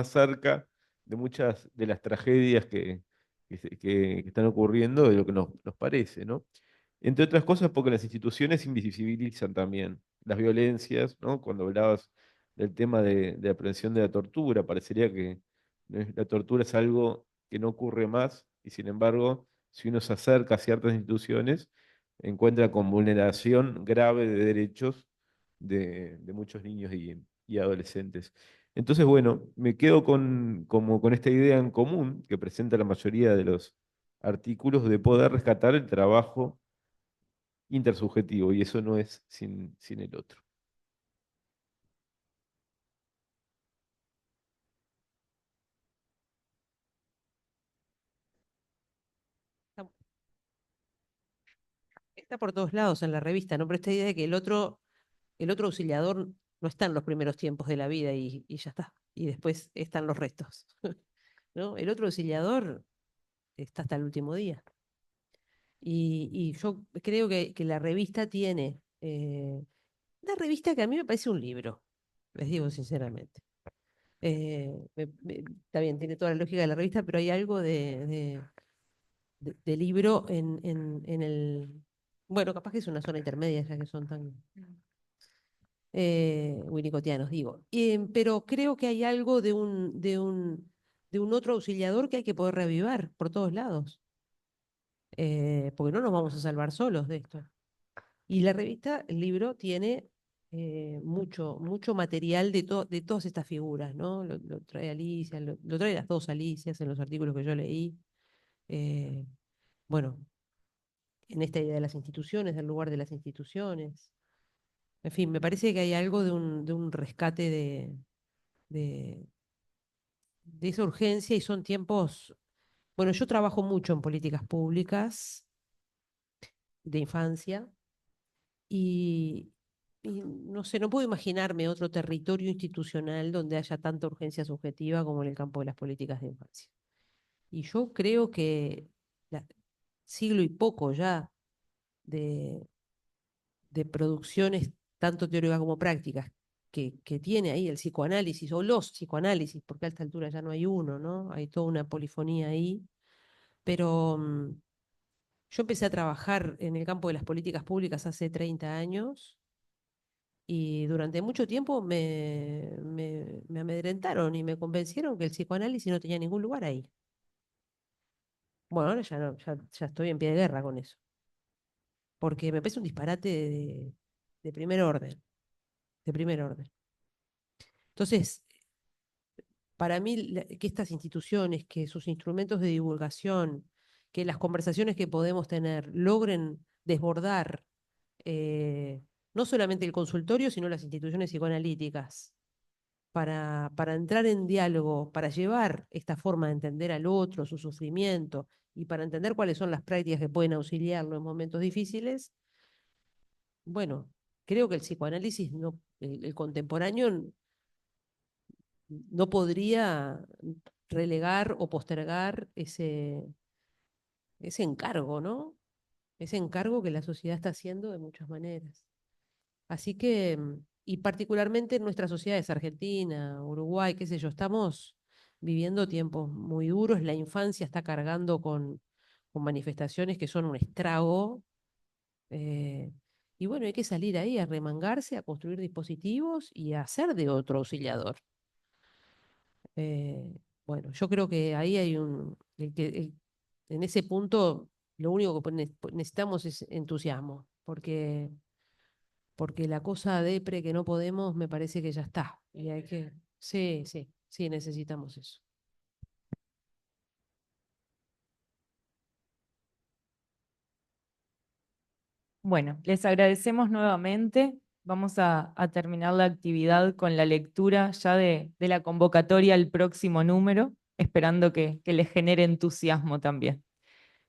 cerca de muchas de las tragedias que están ocurriendo de lo que nos parece, ¿no? Entre otras cosas porque las instituciones invisibilizan también las violencias, ¿no? Cuando hablabas del tema de la prevención de la tortura, parecería que la tortura es algo que no ocurre más y sin embargo, si uno se acerca a ciertas instituciones, encuentra con vulneración grave de derechos de muchos niños y adolescentes. Entonces, bueno, me quedo como con esta idea en común que presenta la mayoría de los artículos de poder rescatar el trabajo intersubjetivo y eso no es sin el otro. Está, está por todos lados en la revista, ¿no? Pero esta idea de que el otro auxiliador no está en los primeros tiempos de la vida y ya está. Y después están los restos. ¿No? El otro auxiliador está hasta el último día. Y yo creo que la revista tiene una revista que a mí me parece un libro, les digo sinceramente. Está bien, tiene toda la lógica de la revista, pero hay algo de libro en el... Bueno, capaz que es una zona intermedia, ya que son tan winnicottianos, digo. Pero creo que hay algo de un otro auxiliador que hay que poder reavivar por todos lados, porque no nos vamos a salvar solos de esto. Y la revista, el libro, tiene mucho material de todas estas figuras, ¿no? Lo trae Alicia, lo trae las dos Alicias en los artículos que yo leí. Eh, bueno, en esta idea de las instituciones, del lugar de las instituciones. En fin, me parece que hay algo de un rescate de, de esa urgencia y son tiempos. Bueno, yo trabajo mucho en políticas públicas de infancia y, y no sé, no puedo imaginarme otro territorio institucional donde haya tanta urgencia subjetiva como en el campo de las políticas de infancia. Y yo creo que siglo y poco ya de, de producciones, tanto teóricas como prácticas, que tiene ahí el psicoanálisis o los psicoanálisis, porque a esta altura ya no hay uno, ¿no? Hay toda una polifonía ahí. Pero yo empecé a trabajar en el campo de las políticas públicas hace 30 años y durante mucho tiempo me amedrentaron y me convencieron que el psicoanálisis no tenía ningún lugar ahí. Bueno, ahora ya no, ya estoy en pie de guerra con eso, porque me parece un disparate de primer orden, de primer orden. Entonces, para mí, que estas instituciones, que sus instrumentos de divulgación, que las conversaciones que podemos tener logren desbordar no solamente el consultorio, sino las instituciones psicoanalíticas, para entrar en diálogo, para llevar esta forma de entender al otro, su sufrimiento, y para entender cuáles son las prácticas que pueden auxiliarlo en momentos difíciles. Bueno, creo que el psicoanálisis, no, el contemporáneo, no podría relegar o postergar ese encargo, ¿no? Ese encargo que la sociedad está haciendo de muchas maneras. Así que, y particularmente en nuestras sociedades, Argentina, Uruguay, qué sé yo, estamos viviendo tiempos muy duros, la infancia está cargando con manifestaciones que son un estrago, y bueno, hay que salir ahí a remangarse, a construir dispositivos y a hacer de otro auxiliador. Eh, bueno, yo creo que ahí hay en ese punto lo único que necesitamos es entusiasmo, porque la cosa depre que no podemos me parece que ya está. Y hay que, sí, sí, sí, necesitamos eso. Bueno, les agradecemos nuevamente. Vamos a terminar la actividad con la lectura ya de la convocatoria al próximo número, esperando que les genere entusiasmo también.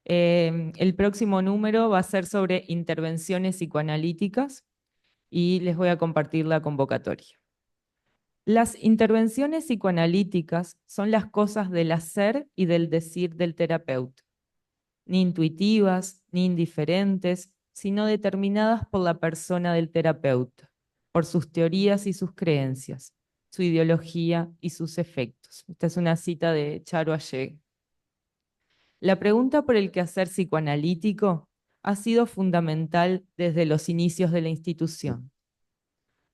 El próximo número va a ser sobre intervenciones psicoanalíticas y les voy a compartir la convocatoria. Las intervenciones psicoanalíticas son las cosas del hacer y del decir del terapeuta, ni intuitivas, ni indiferentes, sino determinadas por la persona del terapeuta, por sus teorías y sus creencias, su ideología y sus efectos. Esta es una cita de Charo Allegui. La pregunta por el quehacer psicoanalítico ha sido fundamental desde los inicios de la institución.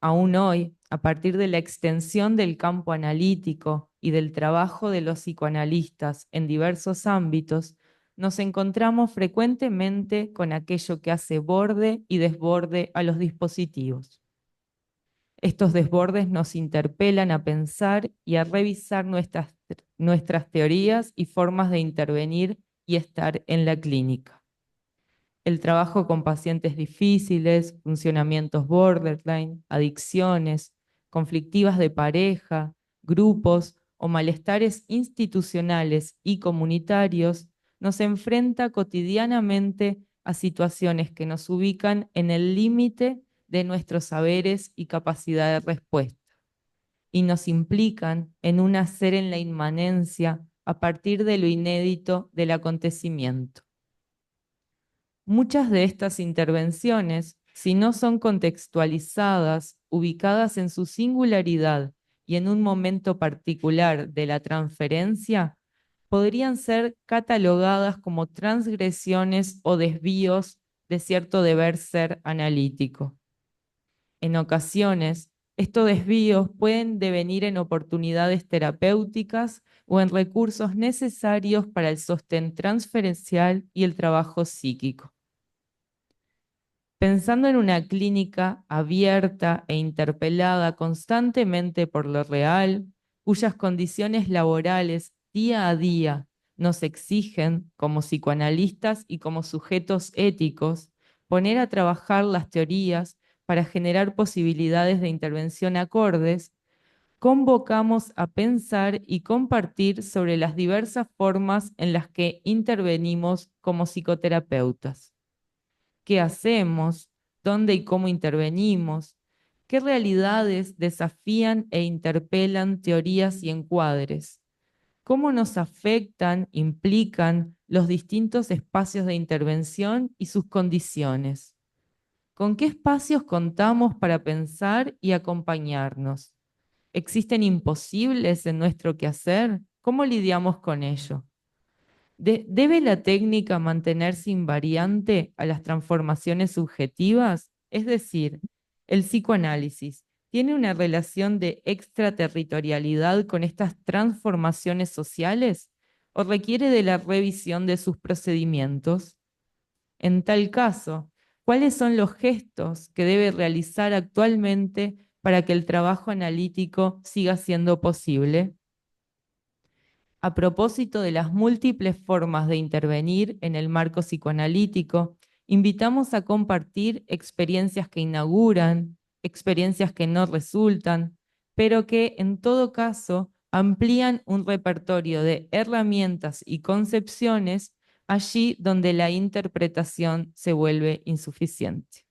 Aún hoy, a partir de la extensión del campo analítico y del trabajo de los psicoanalistas en diversos ámbitos, nos encontramos frecuentemente con aquello que hace borde y desborde a los dispositivos. Estos desbordes nos interpelan a pensar y a revisar nuestras teorías y formas de intervenir y estar en la clínica. El trabajo con pacientes difíciles, funcionamientos borderline, adicciones, conflictivas de pareja, grupos o malestares institucionales y comunitarios nos enfrenta cotidianamente a situaciones que nos ubican en el límite de nuestros saberes y capacidad de respuesta y nos implican en un hacer en la inmanencia a partir de lo inédito del acontecimiento. Muchas de estas intervenciones, si no son contextualizadas, ubicadas en su singularidad y en un momento particular de la transferencia, podrían ser catalogadas como transgresiones o desvíos de cierto deber ser analítico. En ocasiones, estos desvíos pueden devenir en oportunidades terapéuticas o en recursos necesarios para el sostén transferencial y el trabajo psíquico. pensando en una clínica abierta e interpelada constantemente por lo real, cuyas condiciones laborales día a día nos exigen, como psicoanalistas y como sujetos éticos, poner a trabajar las teorías para generar posibilidades de intervención acordes, convocamos a pensar y compartir sobre las diversas formas en las que intervenimos como psicoterapeutas. ¿Qué hacemos? ¿Dónde y cómo intervenimos? ¿Qué realidades desafían e interpelan teorías y encuadres? ¿Cómo nos afectan, implican los distintos espacios de intervención y sus condiciones? ¿Con qué espacios contamos para pensar y acompañarnos? ¿Existen imposibles en nuestro quehacer? ¿Cómo lidiamos con ello? ¿Debe la técnica mantenerse invariante a las transformaciones subjetivas? Es decir, ¿el psicoanálisis tiene una relación de extraterritorialidad con estas transformaciones sociales o requiere de la revisión de sus procedimientos? En tal caso, ¿cuáles son los gestos que debe realizar actualmente para que el trabajo analítico siga siendo posible? A propósito de las múltiples formas de intervenir en el marco psicoanalítico, invitamos a compartir experiencias que inauguran, experiencias que no resultan, pero que en todo caso amplían un repertorio de herramientas y concepciones allí donde la interpretación se vuelve insuficiente.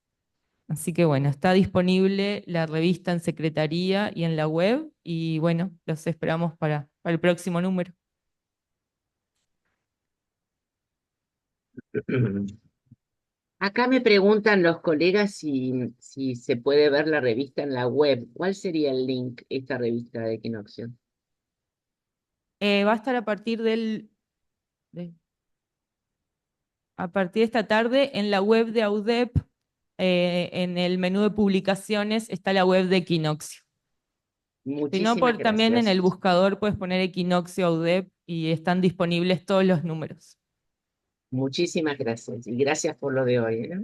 Así que bueno, está disponible la revista en secretaría y en la web y bueno, los esperamos para el próximo número. Acá me preguntan los colegas si se puede ver la revista en la web. ¿Cuál sería el link, esta revista de Equinoccio? Va a estar a partir de esta tarde en la web de AUDEP, en el menú de publicaciones está la web de Equinoccio. Si no, Muchísimas también en el gracias. buscador puedes poner Equinoccio AUDEP y están disponibles todos los números. Muchísimas gracias. Y gracias por lo de hoy, ¿eh?